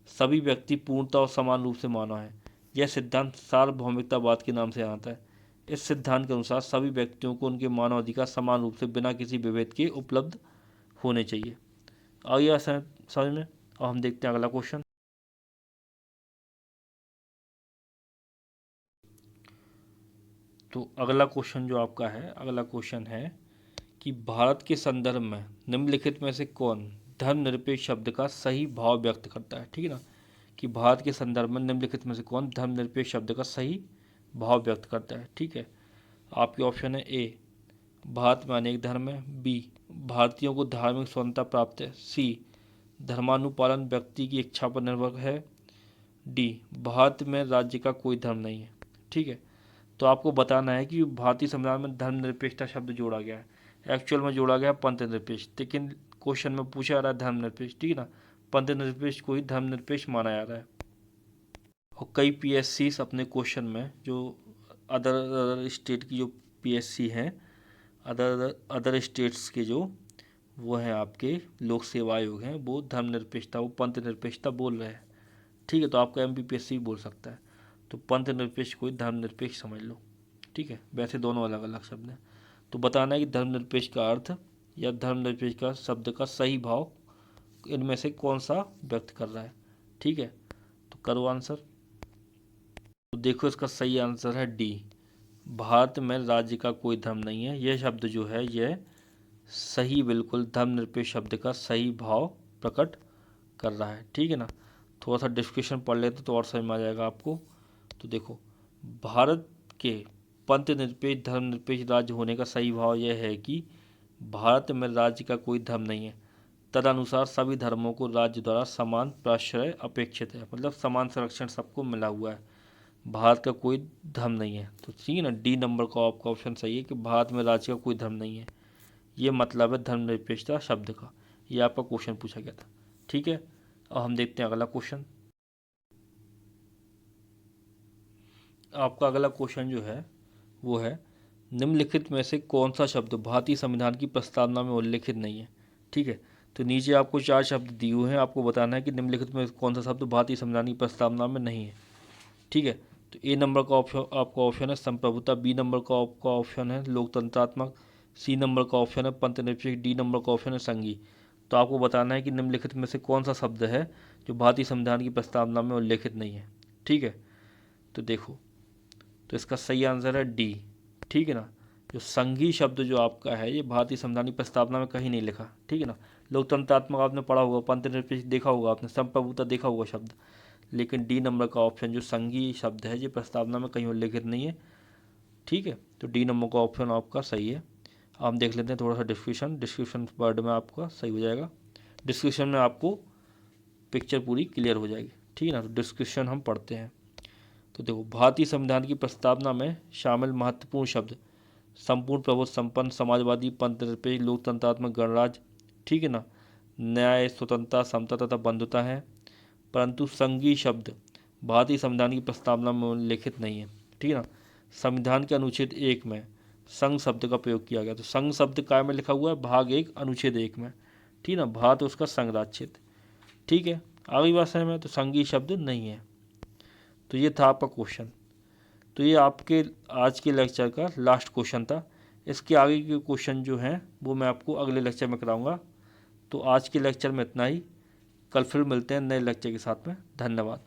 सभी व्यक्ति पूर्णता और समान रूप से मानव है, यह सिद्धांत सार्वभौमिकतावाद के नाम से आता है। इस सिद्धांत के अनुसार सभी व्यक्तियों को उनके मानव अधिकार समान रूप से बिना किसी विभेद के उपलब्ध होने चाहिए। आइए समझ में। अब हम देखते हैं अगला क्वेश्चन। तो अगला क्वेश्चन जो आपका है, अगला क्वेश्चन है कि भारत के संदर्भ में निम्नलिखित में से कौन धर्मनिरपेक्ष शब्द का सही भाव व्यक्त करता है, ठीक है ना। कि भारत के संदर्भ में निम्नलिखित में से कौन धर्मनिरपेक्ष शब्द का सही भाव व्यक्त करता है, ठीक है। आपके ऑप्शन है ए भारत में अनेक धर्म है, बी भारतीयों को धार्मिक स्वतंत्रता प्राप्त है, सी धर्मानुपालन व्यक्ति की इच्छा पर निर्भर है, डी भारत में राज्य का कोई धर्म नहीं है, ठीक है। तो आपको बताना है कि भारतीय संविधान में धर्मनिरपेक्षता शब्द जोड़ा गया है, एक्चुअल में जोड़ा गया है पंथनिरपेक्ष, लेकिन क्वेश्चन में पूछा जा रहा है धर्मनिरपेक्ष, ठीक है ना। पंथनिरपेक्ष को ही धर्मनिरपेक्ष माना जा रहा है। और कई पीएससी अपने क्वेश्चन में जो अदर स्टेट की जो पीएससी हैं, अदर स्टेट्स के जो वो हैं आपके लोक सेवा आयोग हैं, वो धर्मनिरपेक्षता, वो पंथनिरपेक्षता बोल रहे हैं, ठीक है। तो आपका एमपीपीएससी भी बोल सकता है। तो पंथनिरपेक्ष को ही धर्मनिरपेक्ष समझ लो, ठीक है। वैसे दोनों अलग अलग शब्द हैं। तो बताना है कि धर्मनिरपेक्ष का अर्थ या धर्मनिरपेक्ष का शब्द का सही भाव इनमें से कौन सा व्यक्त कर रहा है। ठीक है, तो करो आंसर। तो देखो इसका सही आंसर है डी, भारत में राज्य का कोई धर्म नहीं है। यह शब्द जो है यह सही, बिल्कुल धर्मनिरपेक्ष शब्द का सही भाव प्रकट कर रहा है। ठीक है ना, थोड़ा सा डिस्क्रिप्शन पढ़ लेते तो और समझ में आ जाएगा आपको। तो देखो, भारत के पंथ निरपेक्ष धर्मनिरपेक्ष राज्य होने का सही भाव यह है कि भारत में राज्य का कोई धर्म नहीं है, तदनुसार सभी धर्मों को राज्य द्वारा समान प्राश्रय अपेक्षित है, मतलब समान संरक्षण सबको मिला हुआ है, भारत का कोई धर्म नहीं है। तो ठीक है ना, डी नंबर का आपका ऑप्शन सही है कि भारत में राज्य का कोई धर्म नहीं है, ये मतलब है धर्मनिरपेक्षता शब्द का। ये आपका क्वेश्चन पूछा गया था। ठीक है, अब हम देखते हैं अगला क्वेश्चन। आपका अगला क्वेश्चन जो है वो है, निम्नलिखित में से कौन सा शब्द भारतीय संविधान की प्रस्तावना में उल्लेखित नहीं है। ठीक है, तो नीचे आपको 4 शब्द दिए हुए हैं, आपको बताना है कि निम्नलिखित में कौन सा शब्द भारतीय संविधान की प्रस्तावना में नहीं है। ठीक है, तो ए नंबर का ऑप्शन आपका ऑप्शन है संप्रभुता, बी नंबर का आपका ऑप्शन है लोकतंत्रात्मक, सी नंबर का ऑप्शन है पंथनिरपेक्ष, डी नंबर का ऑप्शन है संघी। तो आपको बताना है कि निम्नलिखित में से कौन सा शब्द है जो भारतीय संविधान की प्रस्तावना में उल्लेखित नहीं है। ठीक है, तो देखो, तो इसका सही आंसर है डी। ठीक है ना, जो संघी शब्द जो आपका है ये भारतीय संविधान की प्रस्तावना में कहीं नहीं लिखा। ठीक है ना, लोकतंत्रात्मक आपने पढ़ा होगा, पंथनिरपेक्ष देखा होगा आपने, संप्रभुता देखा होगा शब्द, लेकिन डी नंबर का ऑप्शन जो संघी शब्द है ये प्रस्तावना में कहीं उल्लेखित नहीं है। ठीक है, तो डी नंबर का ऑप्शन आपका सही है। आप देख लेते हैं थोड़ा सा डिस्क्रिप्शन वर्ड में आपका सही हो जाएगा, डिस्क्रिप्शन में आपको पिक्चर पूरी क्लियर हो जाएगी। ठीक है ना, तो डिस्क्रिप्शन हम पढ़ते हैं। तो देखो, भारतीय संविधान की प्रस्तावना में शामिल महत्वपूर्ण शब्द संपूर्ण प्रभुत्व संपन्न समाजवादी पंथनिरपेक्ष लोकतंत्रात्मक गणराज्य, ठीक है ना, न्याय स्वतंत्रता समता तथा बंधुता है, परंतु संघी शब्द भारतीय संविधान की प्रस्तावना में उल्लेखित नहीं है। ठीक है ना, संविधान के अनुच्छेद 1 में संघ शब्द का प्रयोग किया गया, तो संघ शब्द काय में लिखा हुआ है, भाग 1 अनुच्छेद 1 में। ठीक है ना, भारत उसका संघ राज्य क्षेत्र। ठीक है, आगे बात समझ में, तो संघी शब्द नहीं है। तो ये था आपका क्वेश्चन। तो ये आपके आज के लेक्चर का लास्ट क्वेश्चन था। इसके आगे के क्वेश्चन जो हैं वो मैं आपको अगले लेक्चर में कराऊंगा। तो आज के लेक्चर में इतना ही, कल फिर मिलते हैं नए लेक्चर के साथ में। धन्यवाद।